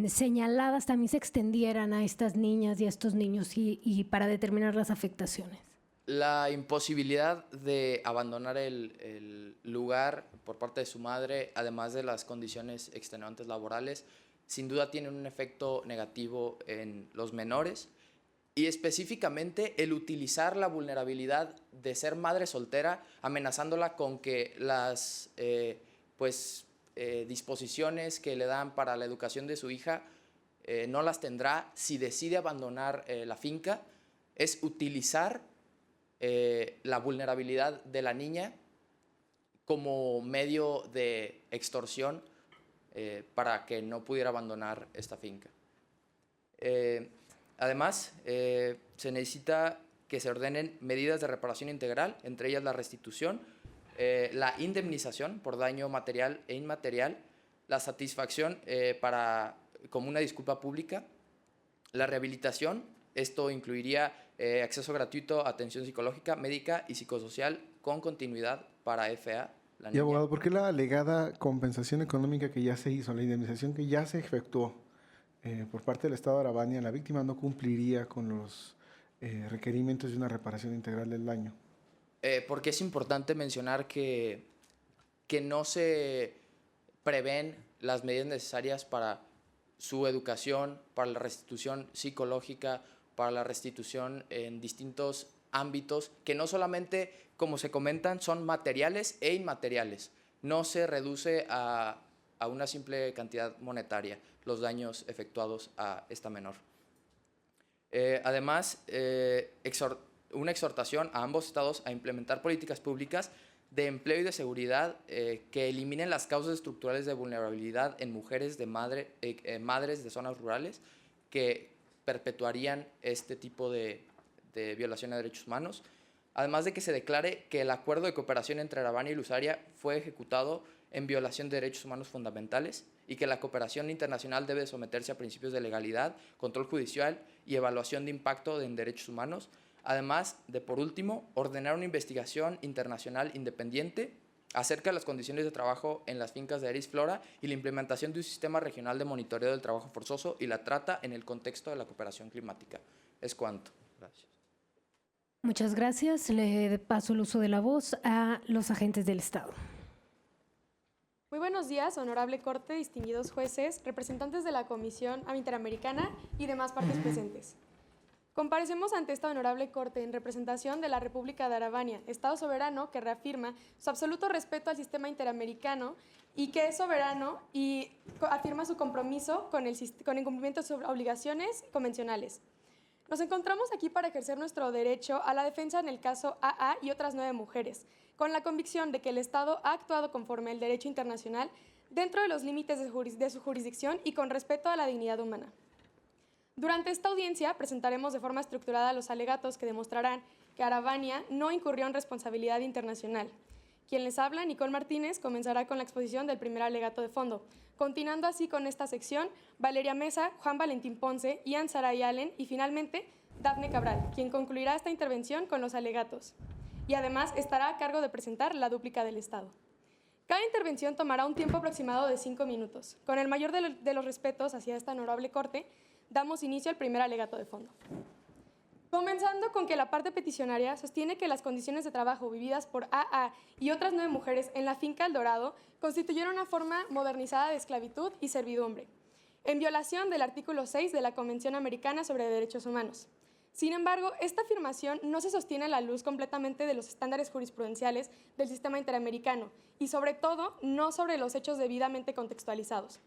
señaladas también se extendieran a estas niñas y a estos niños y para determinar las afectaciones. La imposibilidad de abandonar el lugar por parte de su madre, además de las condiciones extenuantes laborales, sin duda tiene un efecto negativo en los menores y específicamente el utilizar la vulnerabilidad de ser madre soltera, amenazándola con que las disposiciones que le dan para la educación de su hija no las tendrá si decide abandonar la finca, es utilizar la vulnerabilidad de la niña como medio de extorsión para que no pudiera abandonar esta finca. Además, se necesita que se ordenen medidas de reparación integral, entre ellas la restitución, la indemnización por daño material e inmaterial, la satisfacción como una disculpa pública, la rehabilitación, esto incluiría acceso gratuito a atención psicológica, médica y psicosocial con continuidad para FA. Y abogado, ¿por qué la alegada compensación económica que ya se hizo, la indemnización que ya se efectuó por parte del Estado de Arabania, la víctima no cumpliría con los requerimientos de una reparación integral del daño? Porque es importante mencionar que no se prevén las medidas necesarias para su educación, para la restitución psicológica, para la restitución en distintos ámbitos, que no solamente, como se comentan, son materiales e inmateriales. No se reduce a una simple cantidad monetaria los daños efectuados a esta menor. Además, una exhortación a ambos estados a implementar políticas públicas de empleo y de seguridad que eliminen las causas estructurales de vulnerabilidad en mujeres madres de zonas rurales que perpetuarían este tipo de violación a derechos humanos. Además de que se declare que el acuerdo de cooperación entre Arabania y Lusaria fue ejecutado en violación de derechos humanos fundamentales y que la cooperación internacional debe someterse a principios de legalidad, control judicial y evaluación de impacto en derechos humanos, además de, por último, ordenar una investigación internacional independiente acerca de las condiciones de trabajo en las fincas de Eris Flora y la implementación de un sistema regional de monitoreo del trabajo forzoso y la trata en el contexto de la cooperación climática. Es cuanto. Gracias. Muchas gracias. Le paso el uso de la voz a los agentes del Estado. Muy buenos días, honorable Corte, distinguidos jueces, representantes de la Comisión Interamericana y demás partes presentes. Comparecemos ante esta honorable Corte en representación de la República de Arabania, Estado soberano que reafirma su absoluto respeto al sistema interamericano y que es soberano y afirma su compromiso con el cumplimiento de sus obligaciones convencionales. Nos encontramos aquí para ejercer nuestro derecho a la defensa en el caso AA y otras 9 mujeres, con la convicción de que el Estado ha actuado conforme al derecho internacional dentro de los límites de su jurisdicción y con respeto a la dignidad humana. Durante esta audiencia presentaremos de forma estructurada los alegatos que demostrarán que Arabania no incurrió en responsabilidad internacional. Quien les habla, Nicole Martínez, comenzará con la exposición del primer alegato de fondo. Continuando así con esta sección, Valeria Mesa, Juan Valentín Ponce, Ian Saray Allen y finalmente Dafne Cabral, quien concluirá esta intervención con los alegatos. Y además estará a cargo de presentar la dúplica del Estado. Cada intervención tomará un tiempo aproximado de 5 minutos. Con el mayor de los respetos hacia esta honorable Corte, damos inicio al primer alegato de fondo. Comenzando con que la parte peticionaria sostiene que las condiciones de trabajo vividas por AA y otras 9 mujeres en la finca El Dorado constituyeron una forma modernizada de esclavitud y servidumbre, en violación del artículo 6 de la Convención Americana sobre Derechos Humanos. Sin embargo, esta afirmación no se sostiene a la luz completamente de los estándares jurisprudenciales del sistema interamericano y, sobre todo, no sobre los hechos debidamente contextualizados.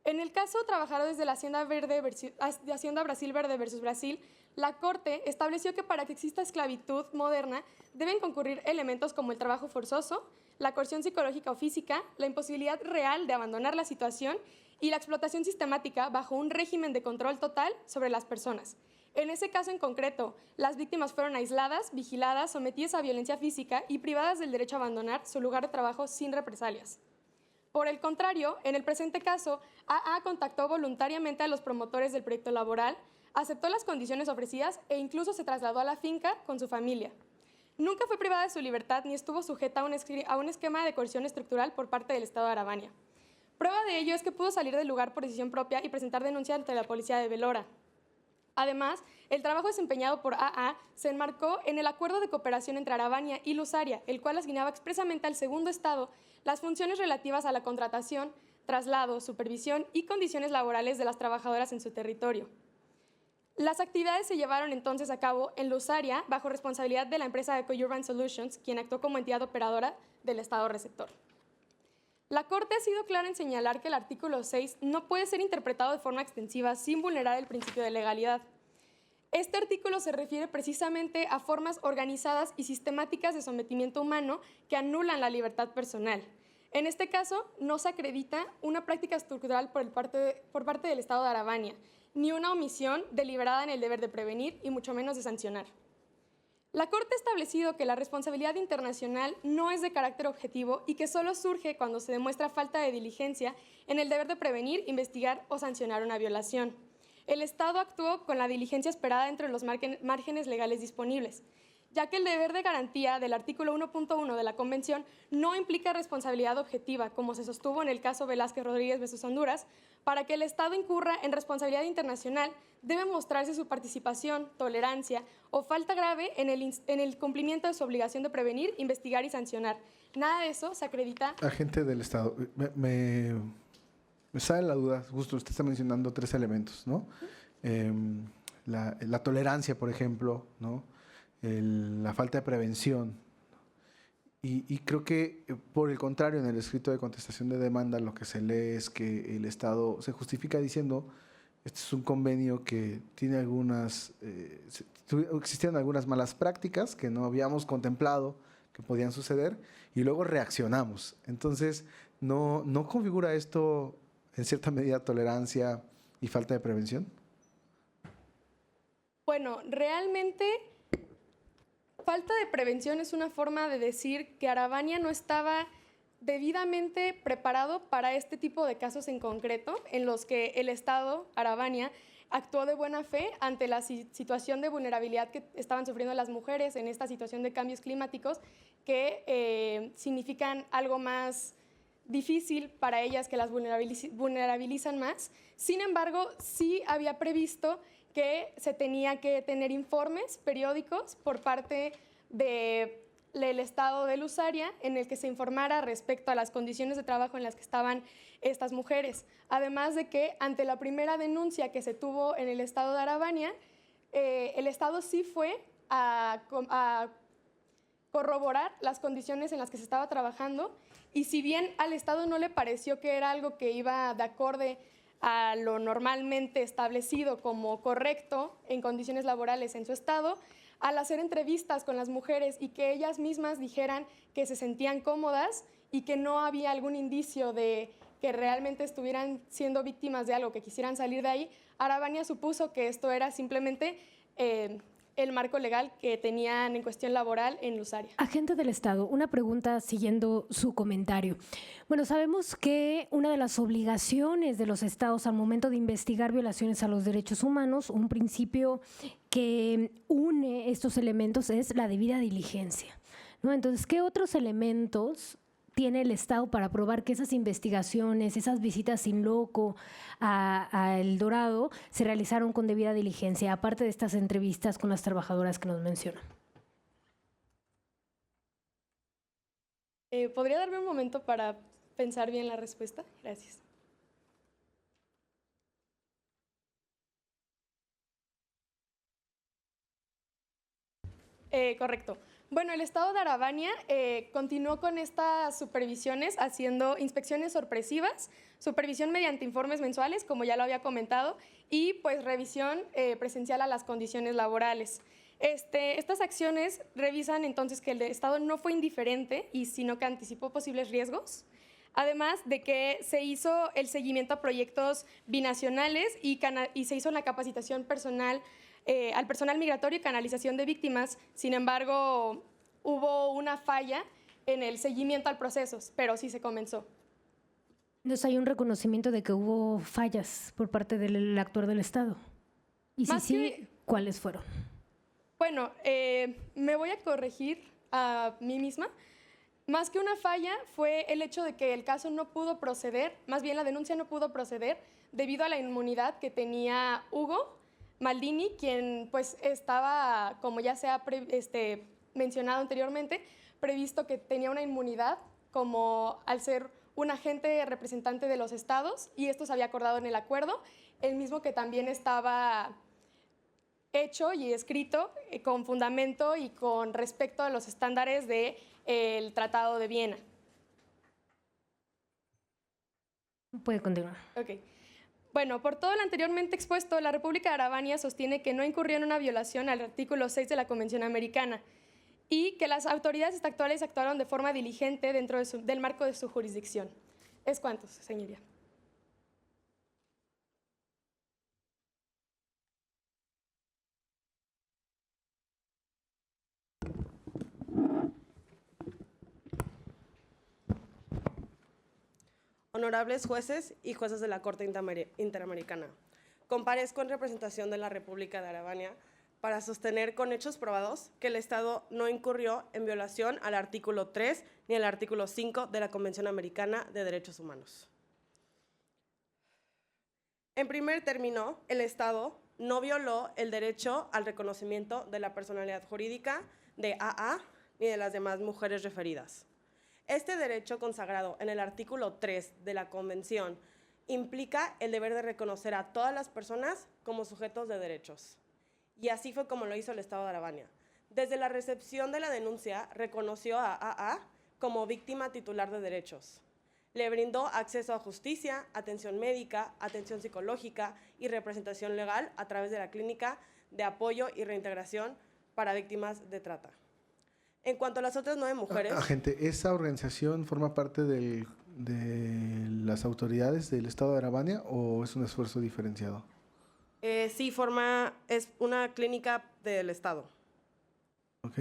En el caso trabajadores de la Hacienda Brasil Verde versus Brasil, la Corte estableció que para que exista esclavitud moderna deben concurrir elementos como el trabajo forzoso, la coerción psicológica o física, la imposibilidad real de abandonar la situación y la explotación sistemática bajo un régimen de control total sobre las personas. En ese caso en concreto, las víctimas fueron aisladas, vigiladas, sometidas a violencia física y privadas del derecho a abandonar su lugar de trabajo sin represalias. Por el contrario, en el presente caso, AA contactó voluntariamente a los promotores del proyecto laboral, aceptó las condiciones ofrecidas e incluso se trasladó a la finca con su familia. Nunca fue privada de su libertad ni estuvo sujeta a un esquema de coerción estructural por parte del Estado de Arabania. Prueba de ello es que pudo salir del lugar por decisión propia y presentar denuncia ante la policía de Belora. Además, el trabajo desempeñado por AA se enmarcó en el acuerdo de cooperación entre Arabania y Lusaria, el cual asignaba expresamente al segundo Estado las funciones relativas a la contratación, traslado, supervisión y condiciones laborales de las trabajadoras en su territorio. Las actividades se llevaron entonces a cabo en Lusaria bajo responsabilidad de la empresa EcoUrban Solutions, quien actuó como entidad operadora del Estado receptor. La Corte ha sido clara en señalar que el artículo 6 no puede ser interpretado de forma extensiva sin vulnerar el principio de legalidad. Este artículo se refiere precisamente a formas organizadas y sistemáticas de sometimiento humano que anulan la libertad personal. En este caso, no se acredita una práctica estructural por parte del Estado de Arabania, ni una omisión deliberada en el deber de prevenir y mucho menos de sancionar. La Corte ha establecido que la responsabilidad internacional no es de carácter objetivo y que solo surge cuando se demuestra falta de diligencia en el deber de prevenir, investigar o sancionar una violación. El Estado actuó con la diligencia esperada entre los márgenes legales disponibles, ya que el deber de garantía del artículo 1.1 de la Convención no implica responsabilidad objetiva, como se sostuvo en el caso Velázquez Rodríguez versus Honduras. Para que el Estado incurra en responsabilidad internacional, debe mostrarse su participación, tolerancia o falta grave en el cumplimiento de su obligación de prevenir, investigar y sancionar. Nada de eso se acredita. Agente del Estado, me sale la duda, justo usted está mencionando 3 elementos, ¿no? La tolerancia, por ejemplo, ¿no? La falta de prevención. Y creo que, por el contrario, en el escrito de contestación de demanda, lo que se lee es que el Estado se justifica diciendo: este es un convenio que tiene existían algunas malas prácticas que no habíamos contemplado que podían suceder y luego reaccionamos. Entonces, ¿no configura esto en cierta medida tolerancia y falta de prevención? Bueno, realmente falta de prevención es una forma de decir que Arabania no estaba debidamente preparado para este tipo de casos en concreto, en los que el Estado, Arabania, actuó de buena fe ante la situación de vulnerabilidad que estaban sufriendo las mujeres en esta situación de cambios climáticos, que significan algo más difícil para ellas, que las vulnerabilizan más. Sin embargo, sí había previsto que se tenía que tener informes periódicos por parte del Estado de Lusaria en el que se informara respecto a las condiciones de trabajo en las que estaban estas mujeres. Además de que ante la primera denuncia que se tuvo en el Estado de Arabania, el Estado sí fue a corroborar las condiciones en las que se estaba trabajando, y si bien al Estado no le pareció que era algo que iba de acorde a lo normalmente establecido como correcto en condiciones laborales en su estado, al hacer entrevistas con las mujeres y que ellas mismas dijeran que se sentían cómodas y que no había algún indicio de que realmente estuvieran siendo víctimas de algo, que quisieran salir de ahí, Arabania supuso que esto era simplemente el marco legal que tenían en cuestión laboral en Lusaria. Agente del Estado, una pregunta siguiendo su comentario. Bueno, sabemos que una de las obligaciones de los estados al momento de investigar violaciones a los derechos humanos, un principio que une estos elementos es la debida diligencia, ¿no? Entonces, ¿qué otros elementos tiene el Estado para probar que esas investigaciones, esas visitas in loco a El Dorado se realizaron con debida diligencia, aparte de estas entrevistas con las trabajadoras que nos mencionan? ¿Podría darme un momento para pensar bien la respuesta? Gracias. Correcto. Bueno, el Estado de Arabania continuó con estas supervisiones, haciendo inspecciones sorpresivas, supervisión mediante informes mensuales, como ya lo había comentado, y pues revisión presencial a las condiciones laborales. Estas acciones revisan entonces que el Estado no fue indiferente, sino que anticipó posibles riesgos, además de que se hizo el seguimiento a proyectos binacionales y se hizo la capacitación personal al personal migratorio y canalización de víctimas. Sin embargo, hubo una falla en el seguimiento al proceso, pero sí se comenzó. Entonces hay un reconocimiento de que hubo fallas por parte del actuar del Estado. Y si sí, ¿cuáles fueron? Bueno, me voy a corregir a mí misma. Más que una falla fue el hecho de que el caso no pudo proceder, más bien la denuncia no pudo proceder debido a la inmunidad que tenía Hugo Maldini, quien pues estaba, como ya se ha mencionado anteriormente, previsto que tenía una inmunidad como al ser un agente representante de los estados, y esto se había acordado en el acuerdo, el mismo que también estaba hecho y escrito con fundamento y con respecto a los estándares del Tratado de Viena. Puede continuar. Ok. Bueno, por todo lo anteriormente expuesto, la República de Arabania sostiene que no incurrió en una violación al artículo 6 de la Convención Americana y que las autoridades actuales actuaron de forma diligente dentro del marco de su jurisdicción. ¿Es cuánto, señoría? Honorables jueces y juezas de la Corte Interamericana, comparezco en representación de la República de Arabania para sostener con hechos probados que el Estado no incurrió en violación al artículo 3 ni al artículo 5 de la Convención Americana de Derechos Humanos. En primer término, el Estado no violó el derecho al reconocimiento de la personalidad jurídica de AA ni de las demás mujeres referidas. Este derecho consagrado en el artículo 3 de la Convención implica el deber de reconocer a todas las personas como sujetos de derechos. Y así fue como lo hizo el Estado de Arabania. Desde la recepción de la denuncia, reconoció a AA como víctima titular de derechos. Le brindó acceso a justicia, atención médica, atención psicológica y representación legal a través de la Clínica de Apoyo y Reintegración para Víctimas de Trata. En cuanto a las otras 9 mujeres... Agente, ¿esa organización forma parte de las autoridades del Estado de Arabania o es un esfuerzo diferenciado? Sí, es una clínica del Estado. Ok.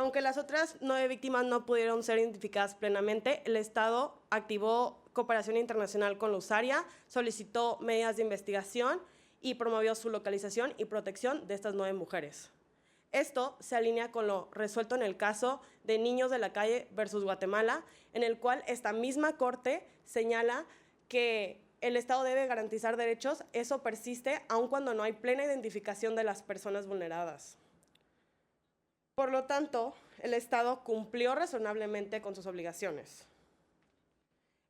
Aunque las otras 9 víctimas no pudieron ser identificadas plenamente, el Estado activó cooperación internacional con Lusaria, solicitó medidas de investigación y promovió su localización y protección de estas 9 mujeres. Esto se alinea con lo resuelto en el caso de Niños de la Calle versus Guatemala, en el cual esta misma Corte señala que el Estado debe garantizar derechos. Eso persiste aun cuando no hay plena identificación de las personas vulneradas. Por lo tanto, el Estado cumplió razonablemente con sus obligaciones.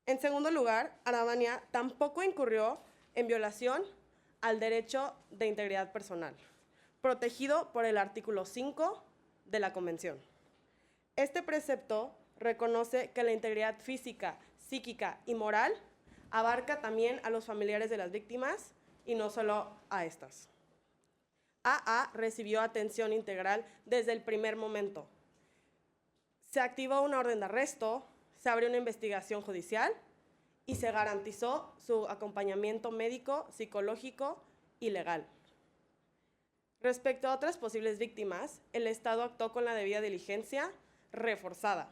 En segundo lugar, Arabania tampoco incurrió en violación al derecho de integridad personal, protegido por el artículo 5 de la Convención. Este precepto reconoce que la integridad física, psíquica y moral abarca también a los familiares de las víctimas y no solo a estas. AA recibió atención integral desde el primer momento. Se activó una orden de arresto, se abrió una investigación judicial y se garantizó su acompañamiento médico, psicológico y legal. Respecto a otras posibles víctimas, el Estado actuó con la debida diligencia reforzada,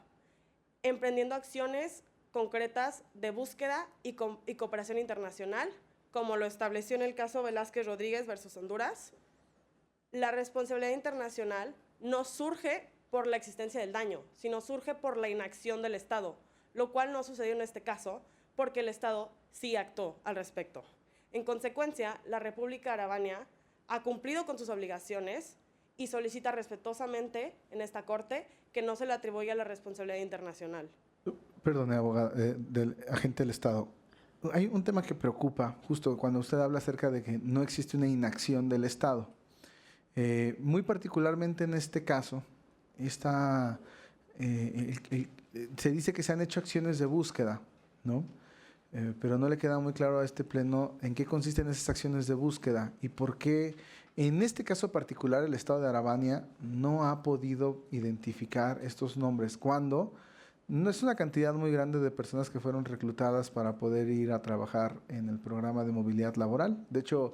emprendiendo acciones concretas de búsqueda y cooperación internacional, como lo estableció en el caso Velázquez Rodríguez versus Honduras. La responsabilidad internacional no surge por la existencia del daño, sino surge por la inacción del Estado, lo cual no sucedió en este caso, porque el Estado sí actuó al respecto. En consecuencia, la República Arabania ha cumplido con sus obligaciones y solicita respetuosamente en esta Corte que no se le atribuya la responsabilidad internacional. Perdone, abogada, del agente del Estado. Hay un tema que preocupa, justo cuando usted habla acerca de que no existe una inacción del Estado. Muy particularmente en este caso, se dice que se han hecho acciones de búsqueda, ¿no? Pero no le queda muy claro a este pleno en qué consisten esas acciones de búsqueda y por qué en este caso particular el Estado de Arabania no ha podido identificar estos nombres, cuando no es una cantidad muy grande de personas que fueron reclutadas para poder ir a trabajar en el programa de movilidad laboral. De hecho,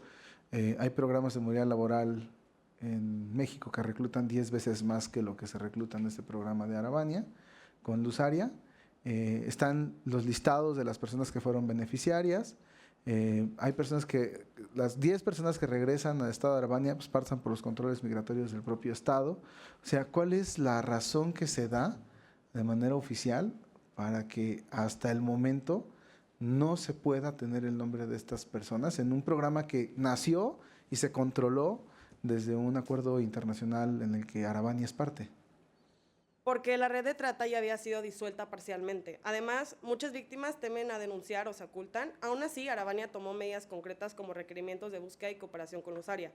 hay programas de movilidad laboral en México que reclutan 10 veces más que lo que se recluta en este programa de Arabania con Lusaria. Están los listados de las personas que fueron beneficiarias. Hay personas que, las 10 personas que regresan al Estado de Arabania, pues pasan por los controles migratorios del propio Estado. O sea, ¿cuál es la razón que se da de manera oficial para que hasta el momento no se pueda tener el nombre de estas personas en un programa que nació y se controló desde un acuerdo internacional en el que Arabania es parte? Porque la red de trata ya había sido disuelta parcialmente. Además, muchas víctimas temen a denunciar o se ocultan. Aún así, Arabania tomó medidas concretas como requerimientos de búsqueda y cooperación con Lusaria.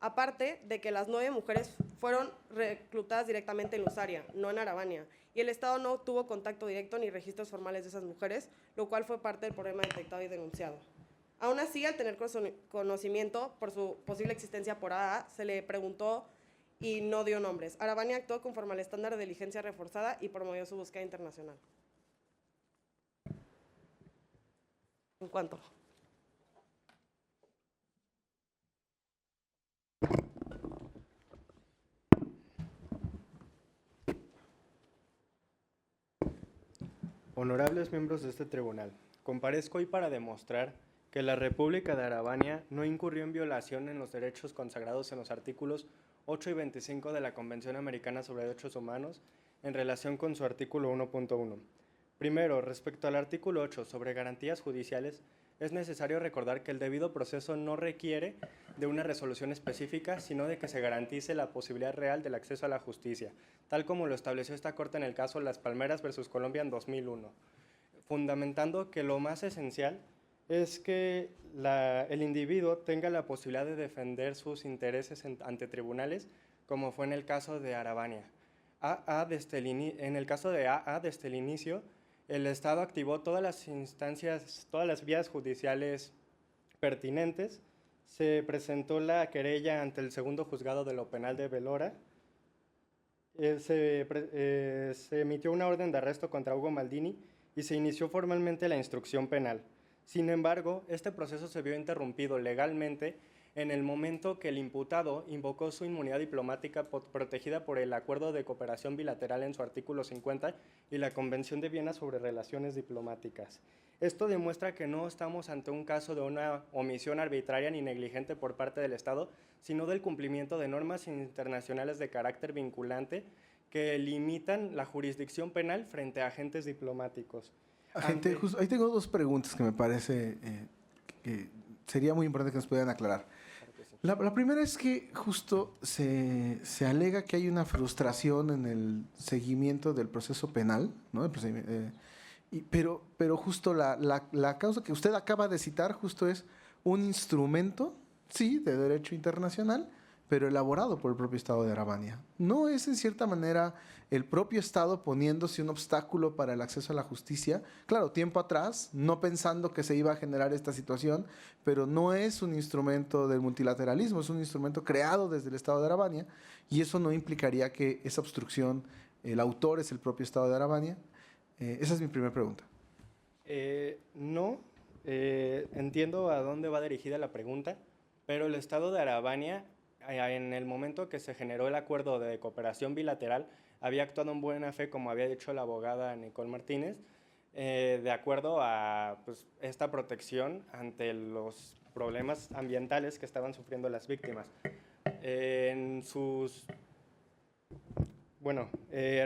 Aparte de que las 9 mujeres fueron reclutadas directamente en Lusaria, no en Arabania, y el Estado no tuvo contacto directo ni registros formales de esas mujeres, lo cual fue parte del problema detectado y denunciado. Aún así, al tener conocimiento por su posible existencia por AA, se le preguntó y no dio nombres. Arabania actuó conforme al estándar de diligencia reforzada y promovió su búsqueda internacional. ¿En cuánto? Honorables miembros de este tribunal, comparezco hoy para demostrar que la República de Arabania no incurrió en violación en los derechos consagrados en los artículos 8 y 25 de la Convención Americana sobre Derechos Humanos en relación con su artículo 1.1. Primero, respecto al artículo 8 sobre garantías judiciales, es necesario recordar que el debido proceso no requiere de una resolución específica, sino de que se garantice la posibilidad real del acceso a la justicia, tal como lo estableció esta Corte en el caso Las Palmeras versus Colombia en 2001, fundamentando que lo más esencial es que el individuo tenga la posibilidad de defender sus intereses ante tribunales, como fue en el caso de Arabania. En el caso de AA, desde el inicio, el Estado activó todas las instancias, todas las vías judiciales pertinentes. Se presentó la querella ante el segundo juzgado de lo penal de Belora. Se emitió una orden de arresto contra Hugo Maldini y se inició formalmente la instrucción penal. Sin embargo, este proceso se vio interrumpido legalmente en el momento que el imputado invocó su inmunidad diplomática protegida por el Acuerdo de Cooperación Bilateral en su artículo 50 y la Convención de Viena sobre Relaciones Diplomáticas. Esto demuestra que no estamos ante un caso de una omisión arbitraria ni negligente por parte del Estado, sino del cumplimiento de normas internacionales de carácter vinculante que limitan la jurisdicción penal frente a agentes diplomáticos. Agente, justo, ahí tengo dos preguntas que me parece que sería muy importante que nos pudieran aclarar. La primera es que justo se alega que hay una frustración en el seguimiento del proceso penal, ¿no? Pero justo la causa que usted acaba de citar justo es un instrumento, sí, de derecho internacional, pero elaborado por el propio Estado de Arabania. ¿No es en cierta manera el propio Estado poniéndose un obstáculo para el acceso a la justicia? Claro, tiempo atrás, no pensando que se iba a generar esta situación, pero no es un instrumento del multilateralismo, es un instrumento creado desde el Estado de Arabania, y eso no implicaría que esa obstrucción, el autor es el propio Estado de Arabania. Esa es mi primera pregunta. No, entiendo a dónde va dirigida la pregunta, pero el Estado de Arabania, en el momento que se generó el acuerdo de cooperación bilateral, había actuado en buena fe, como había dicho la abogada Nicole Martínez, de acuerdo a pues, esta protección ante los problemas ambientales que estaban sufriendo las víctimas.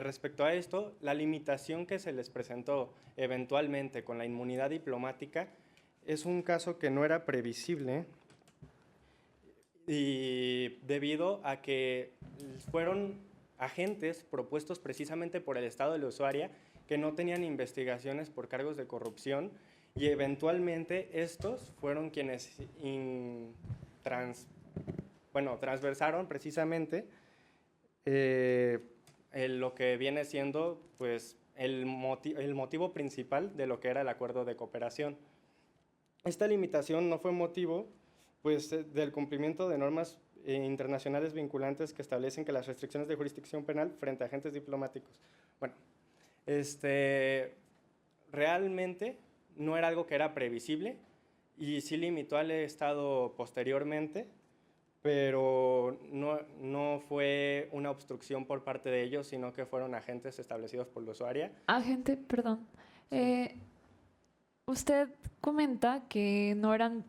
Respecto a esto, la limitación que se les presentó eventualmente con la inmunidad diplomática es un caso que no era previsible, y debido a que fueron agentes propuestos precisamente por el Estado de la usuaria que no tenían investigaciones por cargos de corrupción, y eventualmente estos fueron quienes transversaron precisamente lo que viene siendo pues, el motivo principal de lo que era el acuerdo de cooperación. Esta limitación no fue motivo pues, del cumplimiento de normas internacionales vinculantes que establecen que las restricciones de jurisdicción penal frente a agentes diplomáticos. Bueno, realmente no era algo que era previsible y sí limitó al Estado posteriormente, pero no fue una obstrucción por parte de ellos, sino que fueron agentes establecidos por la usuaria. Agente, perdón. Usted comenta que no eran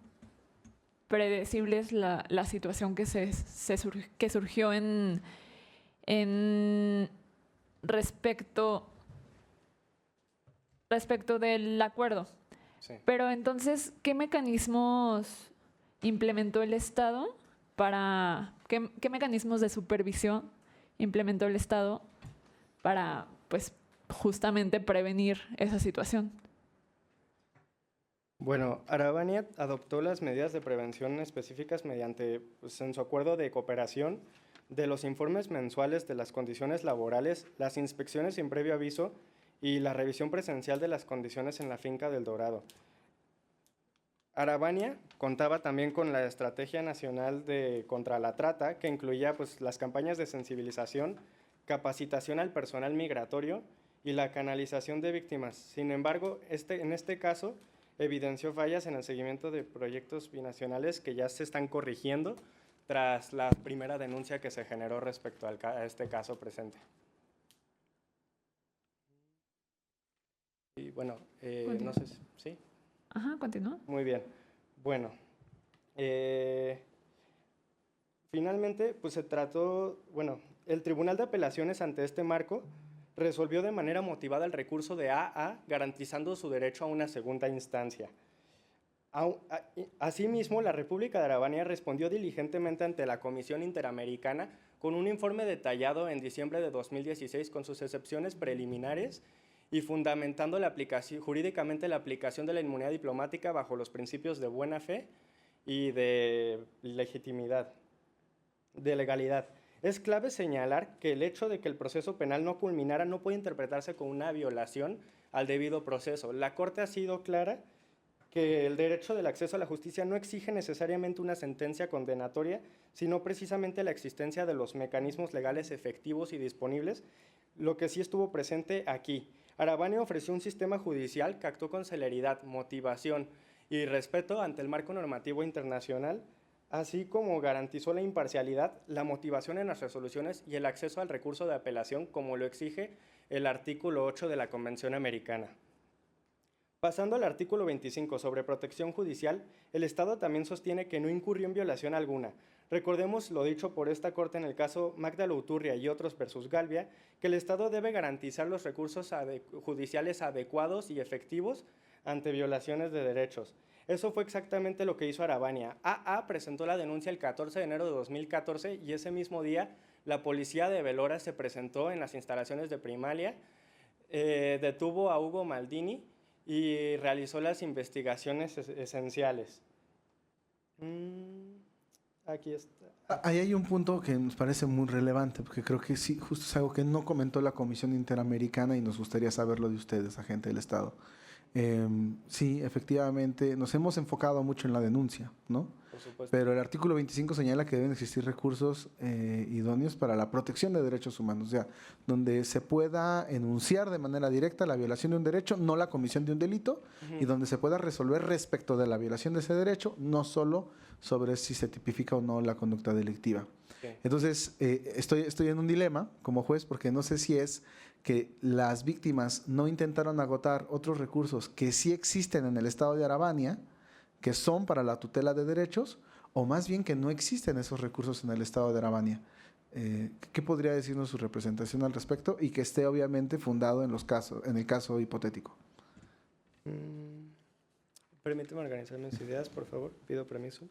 predecibles la situación que surgió en respecto del acuerdo. Sí. Pero entonces, ¿qué mecanismos implementó el Estado qué mecanismos de supervisión implementó el Estado para, pues, justamente prevenir esa situación? Bueno, Arabania adoptó las medidas de prevención específicas mediante, pues, en su acuerdo de cooperación, de los informes mensuales de las condiciones laborales, las inspecciones sin previo aviso y la revisión presencial de las condiciones en la finca del Dorado. Arabania contaba también con la Estrategia Nacional contra la Trata, que incluía pues, las campañas de sensibilización, capacitación al personal migratorio y la canalización de víctimas. Sin embargo, en este caso, evidenció fallas en el seguimiento de proyectos binacionales que ya se están corrigiendo tras la primera denuncia que se generó respecto a este caso presente. Y bueno, no sé si... ¿sí? Ajá, continúa. Muy bien. Bueno, finalmente, pues se trató, el Tribunal de Apelaciones ante este marco resolvió de manera motivada el recurso de AA, garantizando su derecho a una segunda instancia. Asimismo, la República de Arabania respondió diligentemente ante la Comisión Interamericana con un informe detallado en diciembre de 2016 con sus excepciones preliminares y fundamentando jurídicamente la aplicación de la inmunidad diplomática bajo los principios de buena fe y de legitimidad, de legalidad. Es clave señalar que el hecho de que el proceso penal no culminara no puede interpretarse como una violación al debido proceso. La Corte ha sido clara que el derecho del acceso a la justicia no exige necesariamente una sentencia condenatoria, sino precisamente la existencia de los mecanismos legales efectivos y disponibles, lo que sí estuvo presente aquí. Arabania ofreció un sistema judicial que actuó con celeridad, motivación y respeto ante el marco normativo internacional así como garantizó la imparcialidad, la motivación en las resoluciones y el acceso al recurso de apelación, como lo exige el artículo 8 de la Convención Americana. Pasando al artículo 25 sobre protección judicial, el Estado también sostiene que no incurrió en violación alguna. Recordemos lo dicho por esta Corte en el caso Magda Louturria y otros versus Galvia, que el Estado debe garantizar los recursos judiciales adecuados y efectivos ante violaciones de derechos. Eso fue exactamente lo que hizo Arabania. AA presentó la denuncia el 14 de enero de 2014 y ese mismo día la policía de Velora se presentó en las instalaciones de Primalia, detuvo a Hugo Maldini y realizó las investigaciones esenciales. Aquí está. Ahí hay un punto que nos parece muy relevante, porque creo que sí, justo es algo que no comentó la Comisión Interamericana y nos gustaría saberlo de ustedes, agente del Estado. Sí, efectivamente, nos hemos enfocado mucho en la denuncia, ¿no? Por supuesto. Pero el artículo 25 señala que deben existir recursos idóneos para la protección de derechos humanos, o sea, donde se pueda enunciar de manera directa la violación de un derecho, no la comisión de un delito, y donde se pueda resolver respecto de la violación de ese derecho, no solo sobre si se tipifica o no la conducta delictiva. Okay. Entonces, estoy en un dilema como juez porque no sé si es que las víctimas no intentaron agotar otros recursos que sí existen en el estado de Arabania, que son para la tutela de derechos, o más bien que no existen esos recursos en el estado de Arabania. ¿Qué podría decirnos su representación al respecto y que esté obviamente fundado en el caso hipotético? Permíteme organizar mis ideas, por favor. Pido permiso.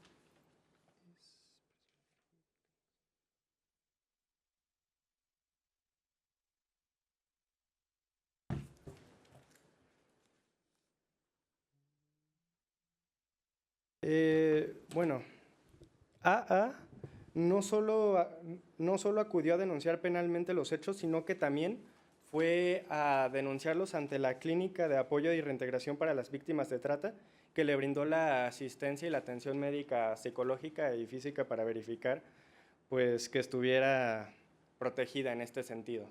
Bueno, AA no solo acudió a denunciar penalmente los hechos, sino que también fue a denunciarlos ante la Clínica de Apoyo y Reintegración para las Víctimas de Trata, que le brindó la asistencia y la atención médica, psicológica y física para verificar pues, que estuviera protegida en este sentido.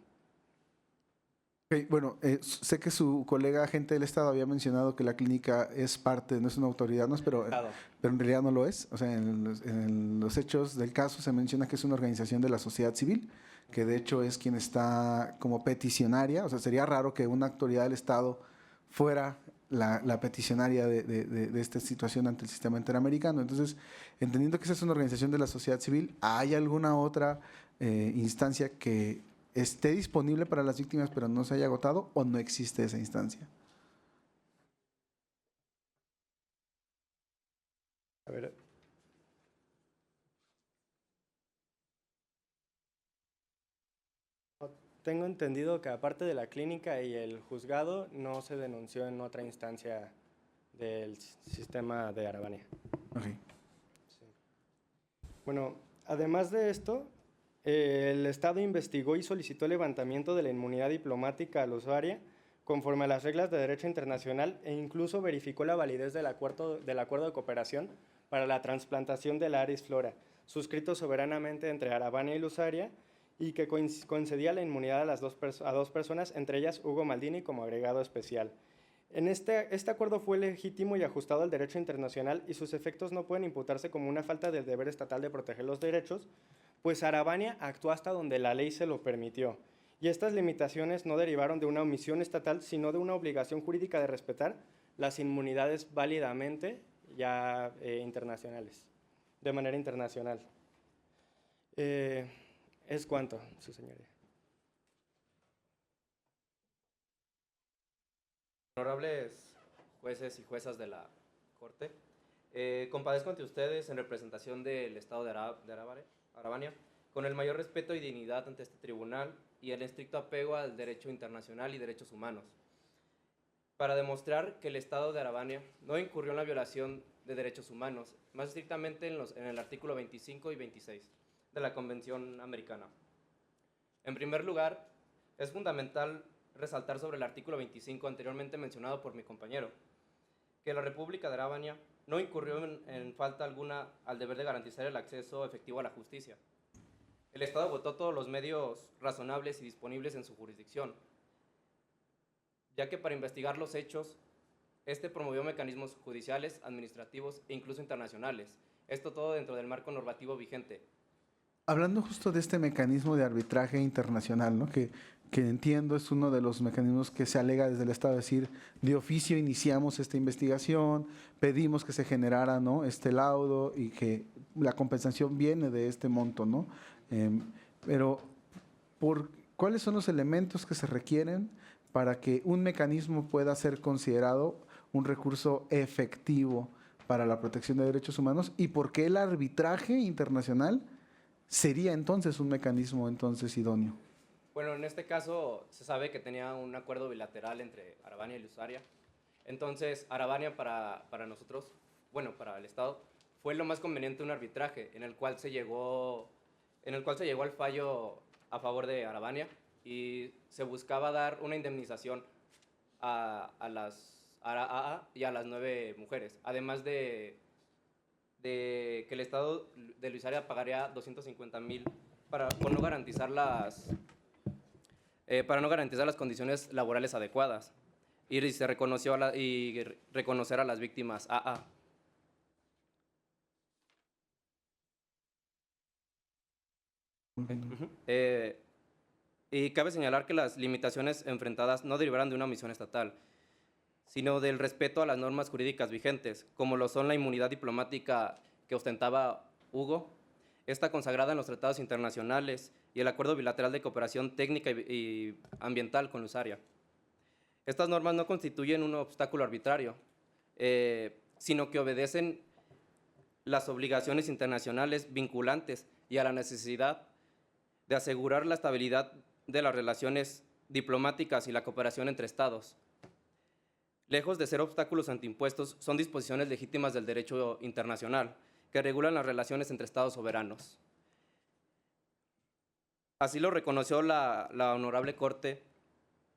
Okay, bueno, sé que su colega agente del Estado había mencionado que la clínica es parte, no es una autoridad, ¿no? Pero en realidad no lo es. O sea, en los hechos del caso se menciona que es una organización de la sociedad civil, que de hecho es quien está como peticionaria. O sea, sería raro que una autoridad del Estado fuera la peticionaria de esta situación ante el sistema interamericano. Entonces, entendiendo que esa es una organización de la sociedad civil, ¿hay alguna otra instancia que esté disponible para las víctimas pero no se haya agotado o no existe esa instancia? A ver. Tengo entendido que aparte de la clínica y el juzgado no se denunció en otra instancia del sistema de Arabania. Okay. Sí. Bueno, además de esto, el Estado investigó y solicitó el levantamiento de la inmunidad diplomática a la usuaria conforme a las reglas de derecho internacional e incluso verificó la validez del acuerdo de cooperación para la trasplantación de la Aris flora, suscrito soberanamente entre Arabania y Lusaria y que concedía la inmunidad a dos personas, entre ellas Hugo Maldini como agregado especial. Este acuerdo fue legítimo y ajustado al derecho internacional y sus efectos no pueden imputarse como una falta del deber estatal de proteger los derechos, pues Arabania actuó hasta donde la ley se lo permitió. Y estas limitaciones no derivaron de una omisión estatal, sino de una obligación jurídica de respetar las inmunidades válidamente ya internacionales, de manera internacional. Es cuanto, su señoría. Honorables jueces y juezas de la Corte, compadezco ante ustedes en representación del Estado de Arabania, con el mayor respeto y dignidad ante este tribunal y el estricto apego al derecho internacional y derechos humanos, para demostrar que el Estado de Arabania no incurrió en la violación de derechos humanos, más estrictamente en el artículo 25 y 26 de la Convención Americana. En primer lugar, es fundamental resaltar sobre el artículo 25 anteriormente mencionado por mi compañero, que la República de Arabania no incurrió en falta alguna al deber de garantizar el acceso efectivo a la justicia. El Estado agotó todos los medios razonables y disponibles en su jurisdicción, ya que para investigar los hechos, este promovió mecanismos judiciales, administrativos e incluso internacionales, Esto todo dentro del marco normativo vigente. Hablando justo de este mecanismo de arbitraje internacional, ¿no? que entiendo es uno de los mecanismos que se alega desde el Estado, es decir, de oficio iniciamos esta investigación, pedimos que se generara, ¿no?, este laudo y que la compensación viene de este monto, ¿no? Pero, ¿cuáles son los elementos que se requieren para que un mecanismo pueda ser considerado un recurso efectivo para la protección de derechos humanos? ¿Y por qué el arbitraje internacional sería entonces un mecanismo idóneo? Bueno, en este caso se sabe que tenía un acuerdo bilateral entre Arabania y Lusaria. Entonces, Arabania para nosotros, bueno, para el Estado, fue lo más conveniente un arbitraje en el cual se llegó al fallo a favor de Arabania y se buscaba dar una indemnización a AA y a las 9 mujeres, además de que el Estado de Lusaria pagaría 250,000 por no garantizar las condiciones laborales adecuadas y se reconoció reconocer a las víctimas AA. Y cabe señalar que las limitaciones enfrentadas no derivaron de una omisión estatal, sino del respeto a las normas jurídicas vigentes, como lo son la inmunidad diplomática que ostentaba Hugo, esta consagrada en los tratados internacionales y el acuerdo bilateral de cooperación técnica y ambiental con Lusaria. Estas normas no constituyen un obstáculo arbitrario, sino que obedecen las obligaciones internacionales vinculantes y a la necesidad de asegurar la estabilidad de las relaciones diplomáticas y la cooperación entre Estados. Lejos de ser obstáculos antiimpuestos, son disposiciones legítimas del derecho internacional que regulan las relaciones entre Estados soberanos. Así lo reconoció la Honorable Corte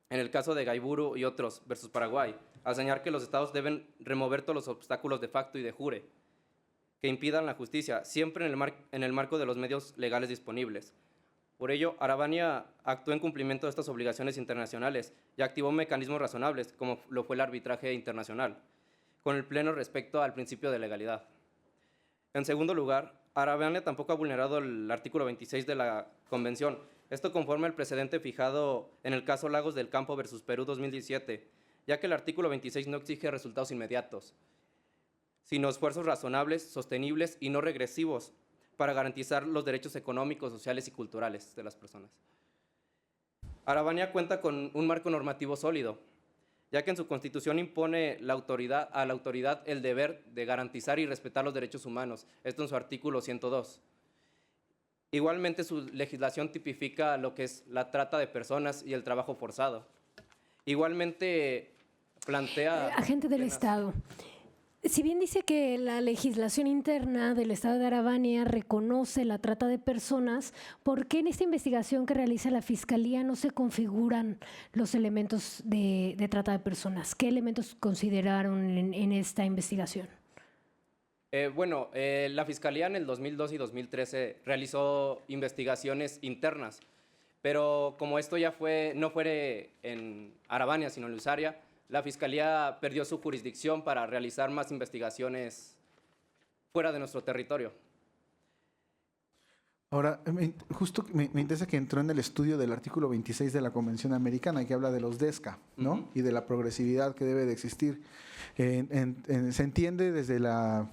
en el caso de Gaiburu y otros versus Paraguay, al señalar que los Estados deben remover todos los obstáculos de facto y de jure que impidan la justicia, siempre en el marco de los medios legales disponibles. Por ello, Arabania actuó en cumplimiento de estas obligaciones internacionales y activó mecanismos razonables, como lo fue el arbitraje internacional, con el pleno respeto al principio de legalidad. En segundo lugar, Arabania tampoco ha vulnerado el artículo 26 de la Convención. Esto conforme al precedente fijado en el caso Lagos del Campo versus Perú 2017, ya que el artículo 26 no exige resultados inmediatos, sino esfuerzos razonables, sostenibles y no regresivos para garantizar los derechos económicos, sociales y culturales de las personas. Arabania cuenta con un marco normativo sólido, ya que en su constitución impone a la autoridad el deber de garantizar y respetar los derechos humanos, esto en su artículo 102. Igualmente, su legislación tipifica lo que es la trata de personas y el trabajo forzado. Igualmente, plantea... Agente del Estado. Si bien dice que la legislación interna del Estado de Arabania reconoce la trata de personas, ¿por qué en esta investigación que realiza la Fiscalía no se configuran los elementos de trata de personas? ¿Qué elementos consideraron en esta investigación? La Fiscalía en el 2002 y 2013 realizó investigaciones internas, pero como esto ya no fue en Arabania, sino en Lusaria, la Fiscalía perdió su jurisdicción para realizar más investigaciones fuera de nuestro territorio. Ahora, justo me interesa que entró en el estudio del artículo 26 de la Convención Americana, que habla de los DESCA, ¿no? Y de la progresividad que debe de existir. Se entiende desde la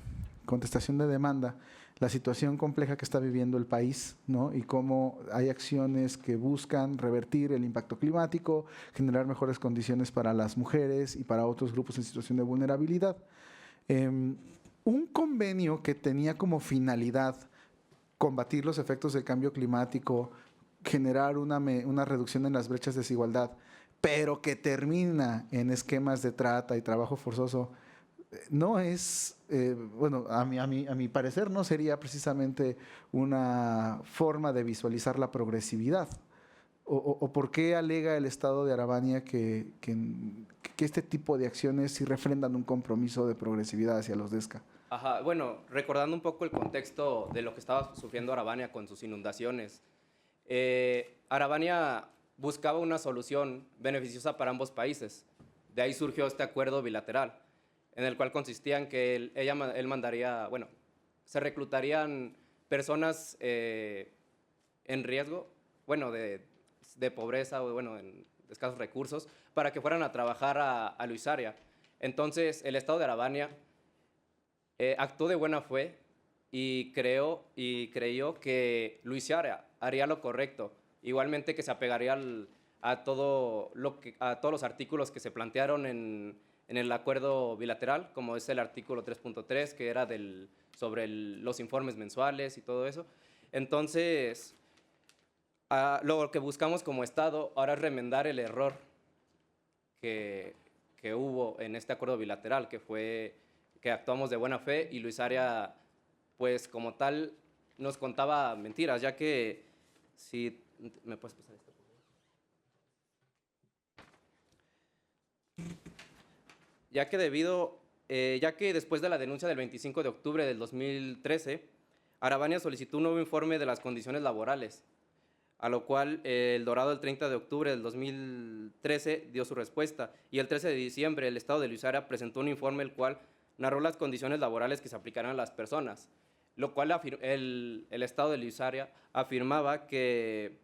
contestación de demanda la situación compleja que está viviendo el país, ¿no? Y cómo hay acciones que buscan revertir el impacto climático, generar mejores condiciones para las mujeres y para otros grupos en situación de vulnerabilidad. Un convenio que tenía como finalidad combatir los efectos del cambio climático, generar una reducción en las brechas de desigualdad, pero que termina en esquemas de trata y trabajo forzoso, no es, a mi parecer, no sería precisamente una forma de visualizar la progresividad. ¿O por qué alega el Estado de Arabania que este tipo de acciones sí refrendan un compromiso de progresividad hacia los DESCA? Ajá, bueno, recordando un poco el contexto de lo que estaba sufriendo Arabania con sus inundaciones, Arabania buscaba una solución beneficiosa para ambos países. De ahí surgió este acuerdo bilateral, en el cual consistía en que él mandaría, se reclutarían personas en riesgo, bueno, de pobreza o bueno, en escasos recursos, para que fueran a trabajar a Luisaria. Entonces, el Estado de Arabania actuó de buena fe y creyó que Luisaria haría lo correcto, igualmente que se apegaría a todos los artículos que se plantearon en el acuerdo bilateral, como es el artículo 3.3, que era sobre los informes mensuales y todo eso. Entonces, lo que buscamos como Estado ahora es remendar el error que hubo en este acuerdo bilateral, que fue que actuamos de buena fe y Luisaria, pues como tal, nos contaba mentiras, ya que si me puedes pasar esto. Ya que después de la denuncia del 25 de octubre del 2013, Arabania solicitó un nuevo informe de las condiciones laborales, a lo cual el Dorado el 30 de octubre del 2013 dio su respuesta, y el 13 de diciembre el Estado de Luisaria presentó un informe el cual narró las condiciones laborales que se aplicarán a las personas, lo cual el Estado de Luisaria afirmaba que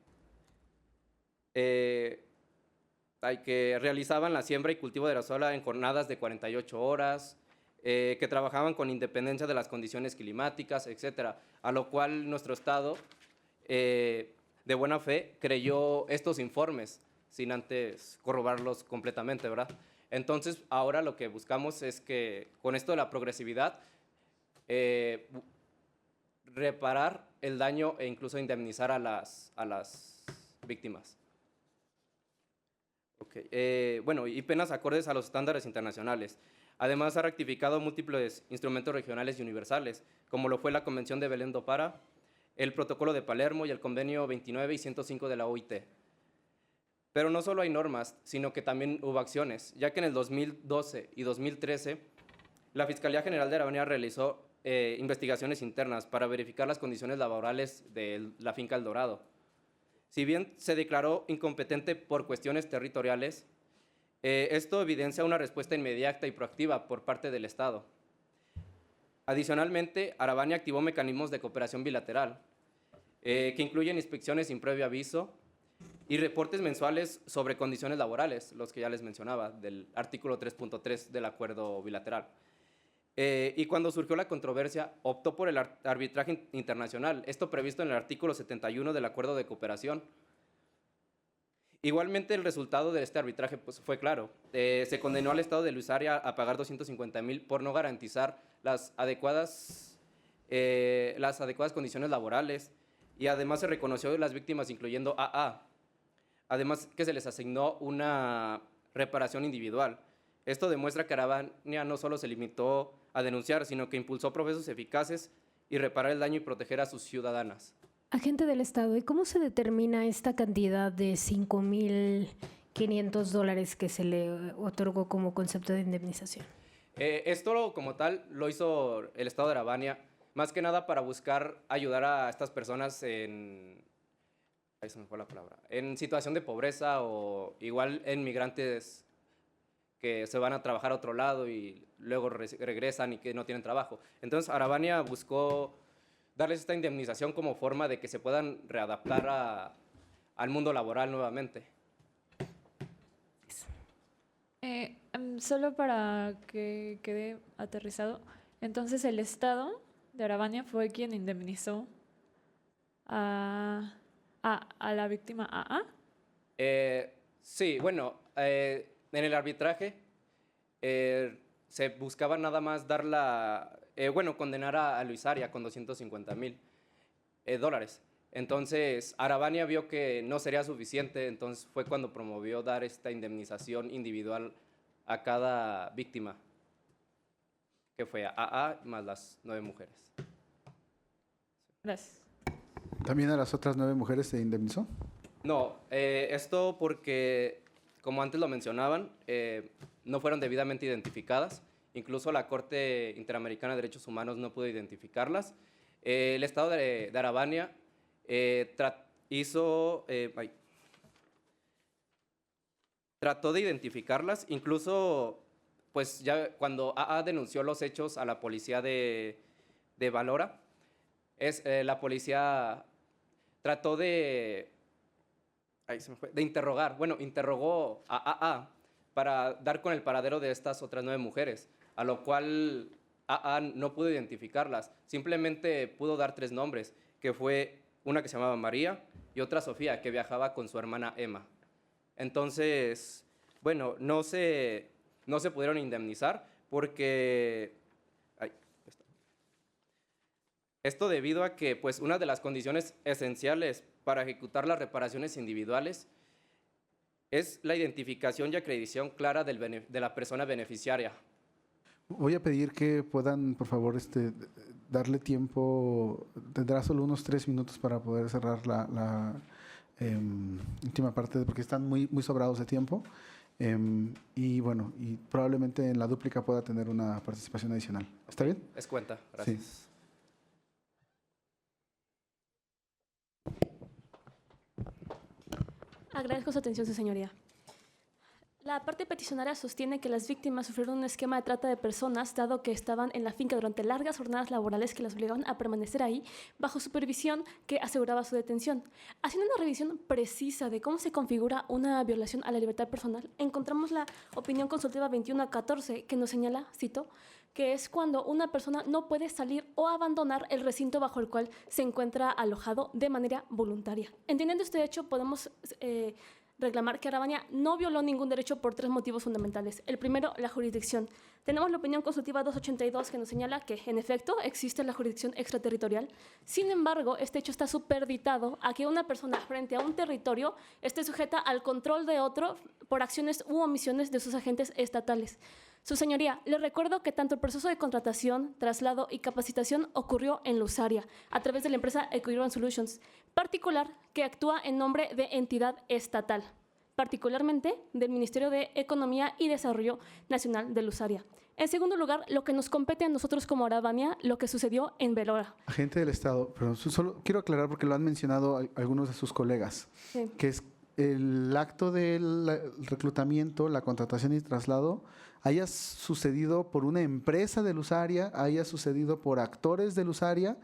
realizaban la siembra y cultivo de la soja en jornadas de 48 horas, que trabajaban con independencia de las condiciones climáticas, etc. A lo cual nuestro Estado, de buena fe, creyó estos informes, sin antes corroborarlos completamente, ¿verdad? Entonces, ahora lo que buscamos es que, con esto de la progresividad, reparar el daño e incluso indemnizar a las víctimas. Bueno, y penas acordes a los estándares internacionales. Además, ha rectificado múltiples instrumentos regionales y universales, como lo fue la Convención de Belém do Pará, el Protocolo de Palermo y el Convenio 29 y 105 de la OIT. Pero no solo hay normas, sino que también hubo acciones, ya que en el 2012 y 2013 la Fiscalía General de Arabania realizó investigaciones internas para verificar las condiciones laborales de la finca El Dorado. Si bien se declaró incompetente por cuestiones territoriales, esto evidencia una respuesta inmediata y proactiva por parte del Estado. Adicionalmente, Arabania activó mecanismos de cooperación bilateral, que incluyen inspecciones sin previo aviso y reportes mensuales sobre condiciones laborales, los que ya les mencionaba, del artículo 3.3 del acuerdo bilateral. Y cuando surgió la controversia, optó por el arbitraje internacional, esto previsto en el artículo 71 del acuerdo de cooperación. Igualmente, el resultado de este arbitraje pues, fue claro. Se condenó al Estado de Luisaria a pagar 250,000 por no garantizar las adecuadas condiciones laborales, y además se reconoció a las víctimas, incluyendo AA. Además, que se les asignó una reparación individual. Esto demuestra que Arabania no solo se limitó a denunciar, sino que impulsó procesos eficaces y reparar el daño y proteger a sus ciudadanas. Agente del Estado, ¿y cómo se determina esta cantidad de $5,500 que se le otorgó como concepto de indemnización? Esto como tal lo hizo el Estado de Arabania, más que nada para buscar ayudar a estas personas en situación de pobreza o igual en migrantes que se van a trabajar a otro lado y luego regresan y que no tienen trabajo. Entonces, Arabania buscó darles esta indemnización como forma de que se puedan readaptar al mundo laboral nuevamente. Solo para que quede aterrizado, entonces el Estado de Arabania fue quien indemnizó a la víctima AA. Sí, bueno, en el arbitraje se buscaba nada más condenar a Luisaria con $250,000. Entonces, Arabania vio que no sería suficiente, entonces fue cuando promovió dar esta indemnización individual a cada víctima, que fue a AA más las 9 mujeres. Gracias. ¿También a las otras 9 mujeres se indemnizó? No, esto porque, como antes lo mencionaban, no fueron debidamente identificadas. Incluso la Corte Interamericana de Derechos Humanos no pudo identificarlas. El Estado de Arabania trató de identificarlas, incluso pues ya cuando AA denunció los hechos a la policía de de Valora, la policía trató de interrogar, interrogó a AA para dar con el paradero de estas otras 9 mujeres, a lo cual AA no pudo identificarlas, simplemente pudo dar 3 nombres, que fue una que se llamaba María y otra Sofía, que viajaba con su hermana Emma. Entonces, no se pudieron indemnizar porque... Esto debido a que pues, una de las condiciones esenciales para ejecutar las reparaciones individuales es la identificación y acreditación clara de la persona beneficiaria. Voy a pedir que puedan, por favor, darle tiempo. Tendrá solo unos 3 minutos para poder cerrar la última parte, porque están muy sobrados de tiempo. Y probablemente en la dúplica pueda tener una participación adicional. ¿Está bien? Es cuenta, gracias. Sí. Agradezco su atención, su señoría. La parte peticionaria sostiene que las víctimas sufrieron un esquema de trata de personas, dado que estaban en la finca durante largas jornadas laborales que las obligaban a permanecer ahí bajo supervisión que aseguraba su detención. Haciendo una revisión precisa de cómo se configura una violación a la libertad personal, encontramos la opinión consultiva 2114 que nos señala, cito, que es cuando una persona no puede salir o abandonar el recinto bajo el cual se encuentra alojado de manera voluntaria. Entendiendo este hecho, podemos reclamar que Arabania no violó ningún derecho por 3 motivos fundamentales. El primero, la jurisdicción. Tenemos la opinión consultiva 282 que nos señala que, en efecto, existe la jurisdicción extraterritorial. Sin embargo, este hecho está superditado a que una persona frente a un territorio esté sujeta al control de otro por acciones u omisiones de sus agentes estatales. Su señoría, le recuerdo que tanto el proceso de contratación, traslado y capacitación ocurrió en Lusaria, a través de la empresa Ecourban Solutions, particular que actúa en nombre de entidad estatal, particularmente del Ministerio de Economía y Desarrollo Nacional de Lusaria. En segundo lugar, lo que nos compete a nosotros como Arabania, lo que sucedió en Velora. Agente del Estado, pero solo quiero aclarar porque lo han mencionado algunos de sus colegas, Sí. que es el acto del reclutamiento, la contratación y traslado haya sucedido por una empresa de Lusaria, haya sucedido por actores de Lusaria.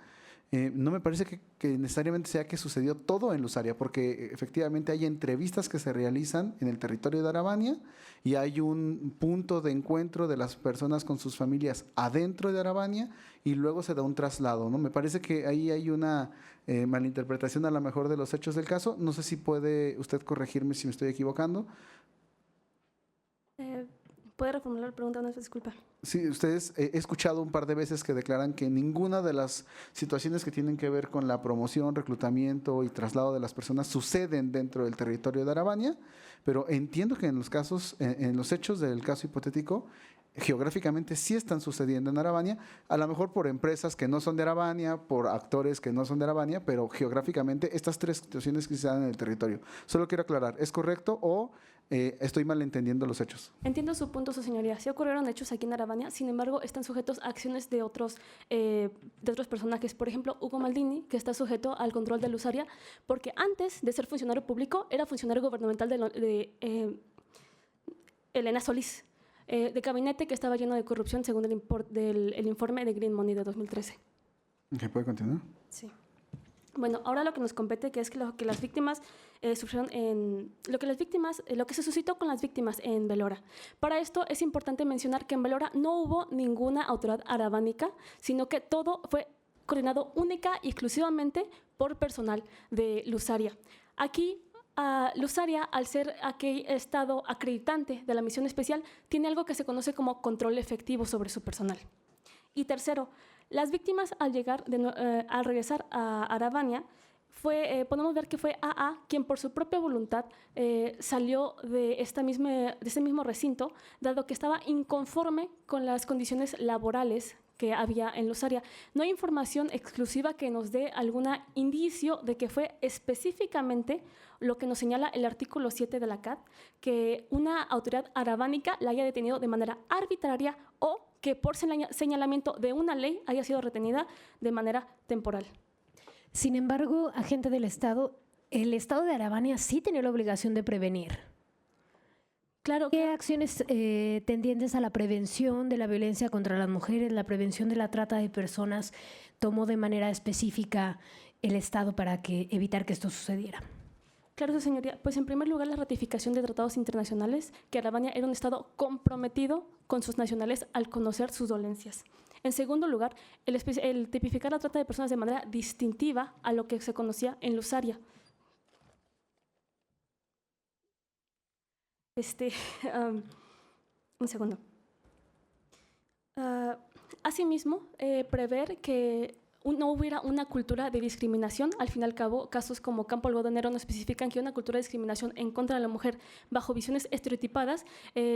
No me parece que necesariamente sea que sucedió todo en Lusaria, porque efectivamente hay entrevistas que se realizan en el territorio de Arabania y hay un punto de encuentro de las personas con sus familias adentro de Arabania y luego se da un traslado, ¿no? Me parece que ahí hay una malinterpretación a lo mejor de los hechos del caso. No sé si puede usted corregirme si me estoy equivocando. ¿Puede reformular la pregunta? Una disculpa. Sí, ustedes he escuchado un par de veces que declaran que ninguna de las situaciones que tienen que ver con la promoción, reclutamiento y traslado de las personas suceden dentro del territorio de Arabania, pero entiendo que en los casos, en los hechos del caso hipotético, geográficamente sí están sucediendo en Arabania, a lo mejor por empresas que no son de Arabania, por actores que no son de Arabania, pero geográficamente estas 3 situaciones que se dan en el territorio. Solo quiero aclarar, ¿es correcto o estoy malentendiendo los hechos? Entiendo su punto, su señoría. Sí ocurrieron hechos aquí en Arabania, sin embargo, están sujetos a acciones de otros personajes. Por ejemplo, Hugo Maldini, que está sujeto al control de Lusaria, porque antes de ser funcionario público, era funcionario gubernamental de Elena Solís, de gabinete que estaba lleno de corrupción, según el informe de Green Money de 2013. ¿Puede continuar? Sí. Bueno, ahora lo que nos compete, que es lo que las víctimas sufrieron lo que se suscitó con las víctimas en Velora. Para esto es importante mencionar que en Velora no hubo ninguna autoridad arabánica, sino que todo fue coordinado única y exclusivamente por personal de Lusaria. Aquí, Lusaria, al ser aquel estado acreditante de la misión especial, tiene algo que se conoce como control efectivo sobre su personal. Y tercero, las víctimas al regresar a Arabania, podemos ver que fue AA quien por su propia voluntad salió de este mismo recinto, dado que estaba inconforme con las condiciones laborales que había en Lusaria. No hay información exclusiva que nos dé algún indicio de que fue específicamente lo que nos señala el artículo 7 de la CAT, que una autoridad arabánica la haya detenido de manera arbitraria o que por señalamiento de una ley haya sido retenida de manera temporal. Sin embargo, agente del Estado, el Estado de Arabania sí tenía la obligación de prevenir. Claro. ¿Qué acciones tendientes a la prevención de la violencia contra las mujeres, la prevención de la trata de personas, tomó de manera específica el Estado para evitar que esto sucediera? Claro, sí, señoría. Pues en primer lugar, la ratificación de tratados internacionales, que Arabania era un Estado comprometido con sus nacionales al conocer sus dolencias. En segundo lugar, el tipificar la trata de personas de manera distintiva a lo que se conocía en Lusaria. Un segundo. Asimismo, prever que no hubiera una cultura de discriminación. Al fin y al cabo, casos como Campo Algodonero nos especifican que una cultura de discriminación en contra de la mujer bajo visiones estereotipadas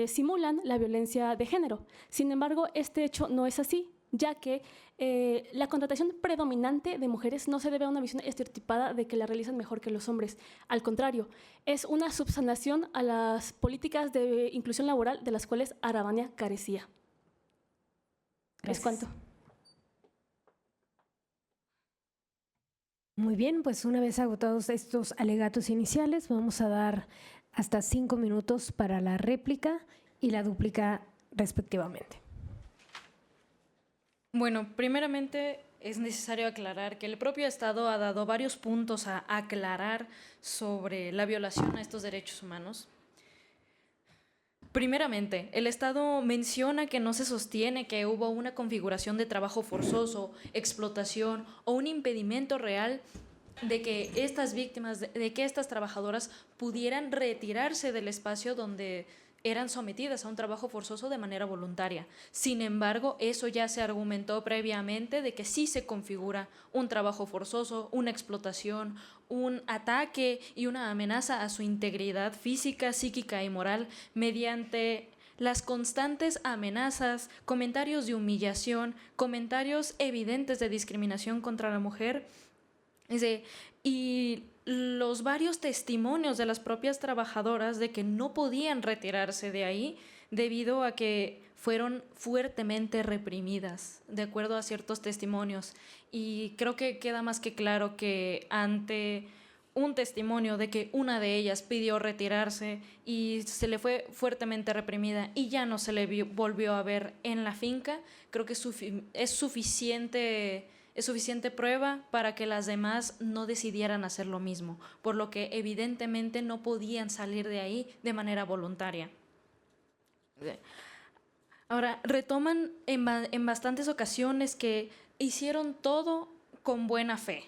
simulan la violencia de género. Sin embargo, este hecho no es así, ya que la contratación predominante de mujeres no se debe a una visión estereotipada de que la realizan mejor que los hombres. Al contrario, es una subsanación a las políticas de inclusión laboral de las cuales Arabania carecía. Gracias. ¿Es cuánto? Muy bien, pues una vez agotados estos alegatos iniciales, vamos a dar hasta 5 minutos para la réplica y la dúplica respectivamente. Bueno, primeramente es necesario aclarar que el propio Estado ha dado varios puntos a aclarar sobre la violación a estos derechos humanos. Primeramente, el Estado menciona que no se sostiene que hubo una configuración de trabajo forzoso, explotación o un impedimento real de que estas víctimas, de que estas trabajadoras pudieran retirarse del espacio donde eran sometidas a un trabajo forzoso de manera voluntaria. Sin embargo, eso ya se argumentó previamente de que sí se configura un trabajo forzoso, una explotación, un ataque y una amenaza a su integridad física, psíquica y moral mediante las constantes amenazas, comentarios de humillación, comentarios evidentes de discriminación contra la mujer, y los varios testimonios de las propias trabajadoras de que no podían retirarse de ahí debido a que fueron fuertemente reprimidas, de acuerdo a ciertos testimonios. Y creo que queda más que claro que ante un testimonio de que una de ellas pidió retirarse y se le fue fuertemente reprimida y ya no se le volvió a ver en la finca, creo que es suficiente prueba para que las demás no decidieran hacer lo mismo, por lo que evidentemente no podían salir de ahí de manera voluntaria. Ahora, retoman en bastantes ocasiones que hicieron todo con buena fe.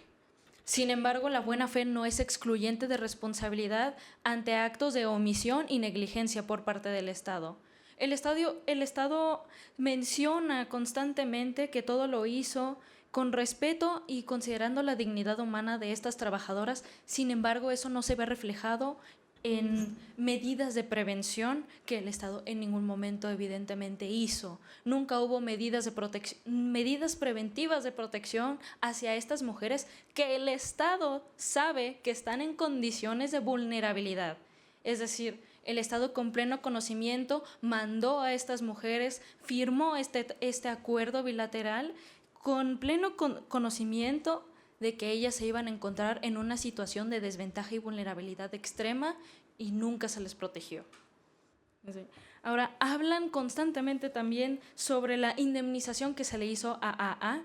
Sin embargo, la buena fe no es excluyente de responsabilidad ante actos de omisión y negligencia por parte del Estado. El Estado menciona constantemente que todo lo hizo con respeto y considerando la dignidad humana de estas trabajadoras. Sin embargo, eso no se ve reflejado en medidas de prevención que el Estado en ningún momento evidentemente hizo. Nunca hubo medidas preventivas de protección hacia estas mujeres que el Estado sabe que están en condiciones de vulnerabilidad. Es decir, el Estado con pleno conocimiento mandó a estas mujeres, firmó este acuerdo bilateral con pleno conocimiento de que ellas se iban a encontrar en una situación de desventaja y vulnerabilidad extrema y nunca se les protegió. Ahora, hablan constantemente también sobre la indemnización que se le hizo a AA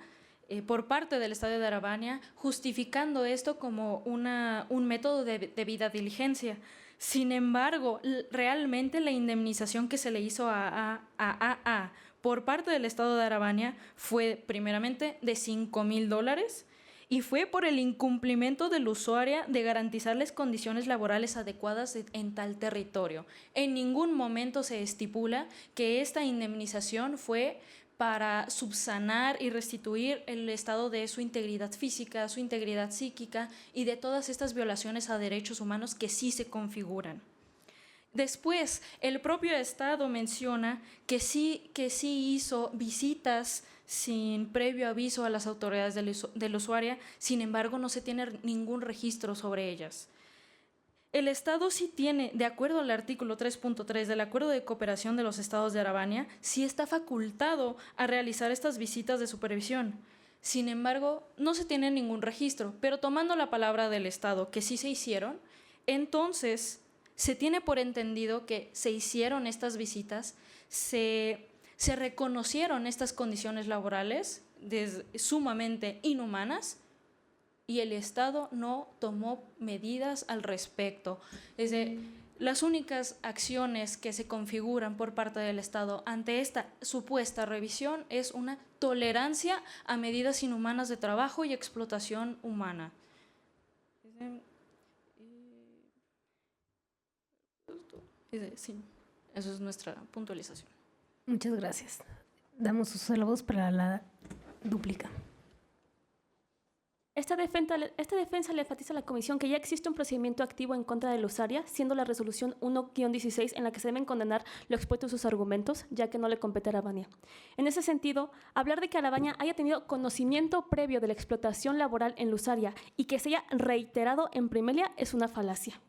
por parte del Estado de Arabania, justificando esto como un método de debida diligencia. Sin embargo, realmente la indemnización que se le hizo a AA por parte del Estado de Arabania fue primeramente de $5,000 y fue por el incumplimiento del usuario de garantizarles condiciones laborales adecuadas en tal territorio. En ningún momento se estipula que esta indemnización fue para subsanar y restituir el estado de su integridad física, su integridad psíquica y de todas estas violaciones a derechos humanos que sí se configuran. Después, el propio Estado menciona que sí hizo visitas sin previo aviso a las autoridades del usuario, sin embargo no se tiene ningún registro sobre ellas. El Estado sí tiene, de acuerdo al artículo 3.3 del Acuerdo de Cooperación de los Estados de Arabania, sí está facultado a realizar estas visitas de supervisión. Sin embargo, no se tiene ningún registro, pero tomando la palabra del Estado que sí se hicieron, entonces Se tiene por entendido que se hicieron estas visitas, se reconocieron estas condiciones laborales sumamente inhumanas y el Estado no tomó medidas al respecto. Las únicas acciones que se configuran por parte del Estado ante esta supuesta revisión es una tolerancia a medidas inhumanas de trabajo y explotación humana. Sí, eso es nuestra puntualización. Muchas gracias. Damos uso de la voz para la dúplica. Esta defensa le enfatiza a la Comisión que ya existe un procedimiento activo en contra de Lusaria, siendo la resolución 1-16 en la que se deben condenar lo expuesto en sus argumentos, ya que no le compete a Arabania. En ese sentido, hablar de que Arabania haya tenido conocimiento previo de la explotación laboral en Lusaria y que se haya reiterado en Primelia es una falacia.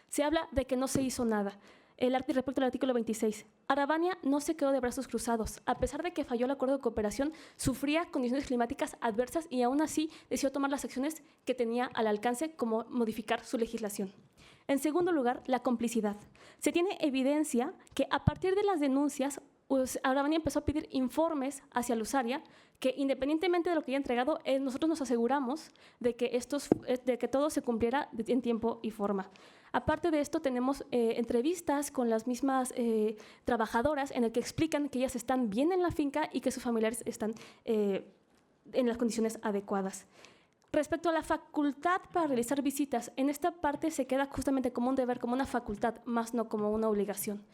Se habla de que no se hizo nada. Respecto al artículo 26, Arabania no se quedó de brazos cruzados. A pesar de que falló el acuerdo de cooperación, sufría condiciones climáticas adversas y aún así decidió tomar las acciones que tenía al alcance, como modificar su legislación. En segundo lugar, la complicidad. Se tiene evidencia que a partir de las denuncias, Arabania empezó a pedir informes hacia Lusaria que, independientemente de lo que haya entregado, nosotros nos aseguramos de que todo se cumpliera en tiempo y forma. Aparte de esto, tenemos entrevistas con las mismas trabajadoras en las que explican que ellas están bien en la finca y que sus familiares están en las condiciones adecuadas. Respecto a la facultad para realizar visitas, en esta parte se queda justamente como un deber, como una facultad, más no como una obligación.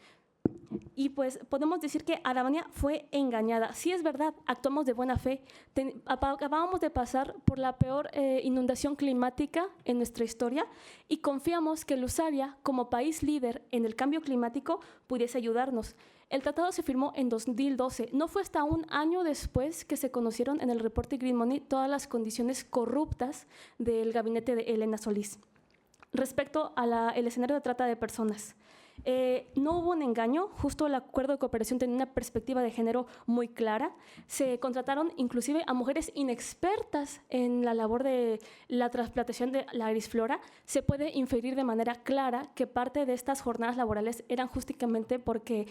Y pues podemos decir que Arabania fue engañada. Sí, es verdad, actuamos de buena fe. Acabábamos de pasar por la peor inundación climática en nuestra historia y confiamos que Lusaria, como país líder en el cambio climático, pudiese ayudarnos. El tratado se firmó en 2012. No fue hasta un año después que se conocieron en el reporte Green Money todas las condiciones corruptas del gabinete de Elena Solís. Respecto al escenario de trata de personas, no hubo un engaño, justo el acuerdo de cooperación tenía una perspectiva de género muy clara. Se contrataron inclusive a mujeres inexpertas en la labor de la trasplantación de la erisflora. Se puede inferir de manera clara que parte de estas jornadas laborales eran justamente porque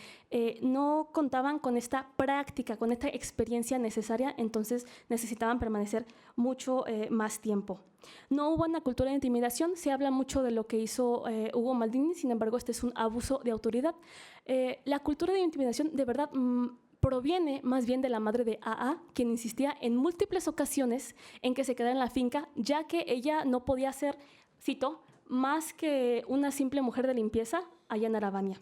no contaban con esta práctica, con esta experiencia necesaria, entonces necesitaban permanecer mucho más tiempo. No hubo una cultura de intimidación, se habla mucho de lo que hizo Hugo Maldini, sin embargo este es un abuso de autoridad. La cultura de intimidación de verdad proviene más bien de la madre de AA, quien insistía en múltiples ocasiones en que se quedara en la finca, ya que ella no podía ser, cito, más que una simple mujer de limpieza allá en Arabania.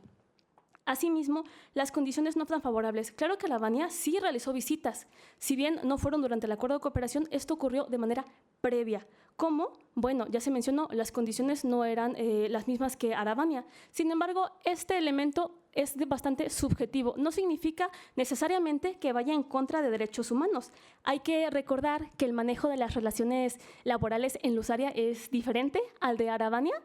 Asimismo, las condiciones no tan favorables. Claro que Arabania sí realizó visitas. Si bien no fueron durante el acuerdo de cooperación, esto ocurrió de manera previa. ¿Cómo? Bueno, ya se mencionó, las condiciones no eran las mismas que Arabania. Sin embargo, este elemento es bastante subjetivo. No significa necesariamente que vaya en contra de derechos humanos. Hay que recordar que el manejo de las relaciones laborales en Lusaria es diferente al de Arabania.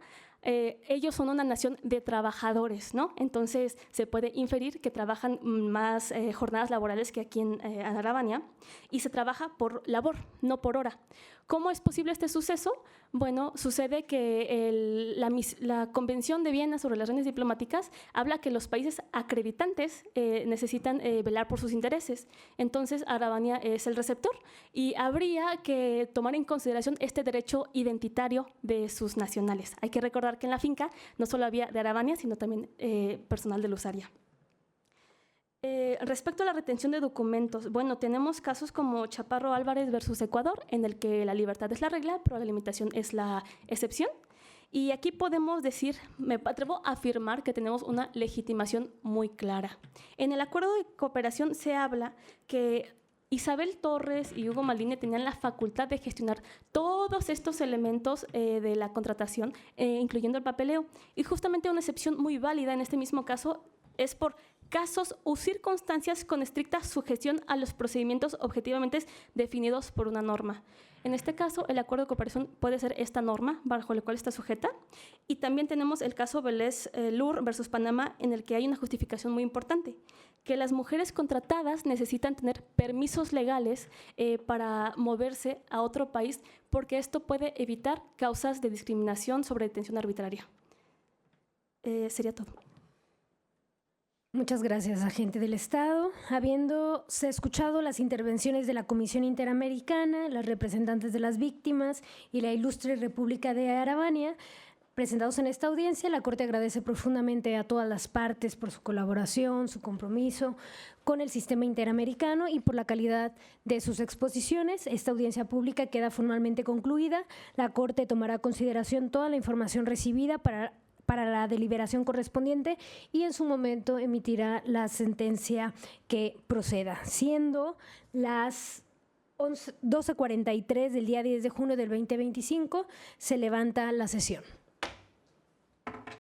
Ellos son una nación de trabajadores, ¿no? Entonces se puede inferir que trabajan más jornadas laborales que aquí en Arabania y se trabaja por labor, no por hora. ¿Cómo es posible este suceso? Bueno, sucede que la Convención de Viena sobre las Relaciones Diplomáticas habla que los países acreditantes necesitan velar por sus intereses. Entonces, Arabania es el receptor y habría que tomar en consideración este derecho identitario de sus nacionales. Hay que recordar que en la finca no solo había de Arabania, sino también personal de Lusaria. Respecto a la retención de documentos, bueno, tenemos casos como Chaparro Álvarez versus Ecuador, en el que la libertad es la regla, pero la limitación es la excepción. Y aquí podemos decir, me atrevo a afirmar que tenemos una legitimación muy clara. En el acuerdo de cooperación se habla que Isabel Torres y Hugo Maldini tenían la facultad de gestionar todos estos elementos de la contratación, incluyendo el papeleo. Y justamente una excepción muy válida en este mismo caso es por casos o circunstancias con estricta sujeción a los procedimientos objetivamente definidos por una norma. En este caso, el acuerdo de cooperación puede ser esta norma bajo la cual está sujeta. Y también tenemos el caso Vélez-Lur versus Panamá, en el que hay una justificación muy importante, que las mujeres contratadas necesitan tener permisos legales para moverse a otro país, porque esto puede evitar causas de discriminación sobre detención arbitraria. sería todo. Muchas gracias, agente del Estado. Habiéndose escuchado las intervenciones de la Comisión Interamericana, las representantes de las víctimas y la Ilustre República de Arabania, presentados en esta audiencia, la Corte agradece profundamente a todas las partes por su colaboración, su compromiso con el sistema interamericano y por la calidad de sus exposiciones. Esta audiencia pública queda formalmente concluida. La Corte tomará a consideración toda la información recibida para la deliberación correspondiente y en su momento emitirá la sentencia que proceda, siendo las 12:43 del día 10 de junio del 2025, se levanta la sesión.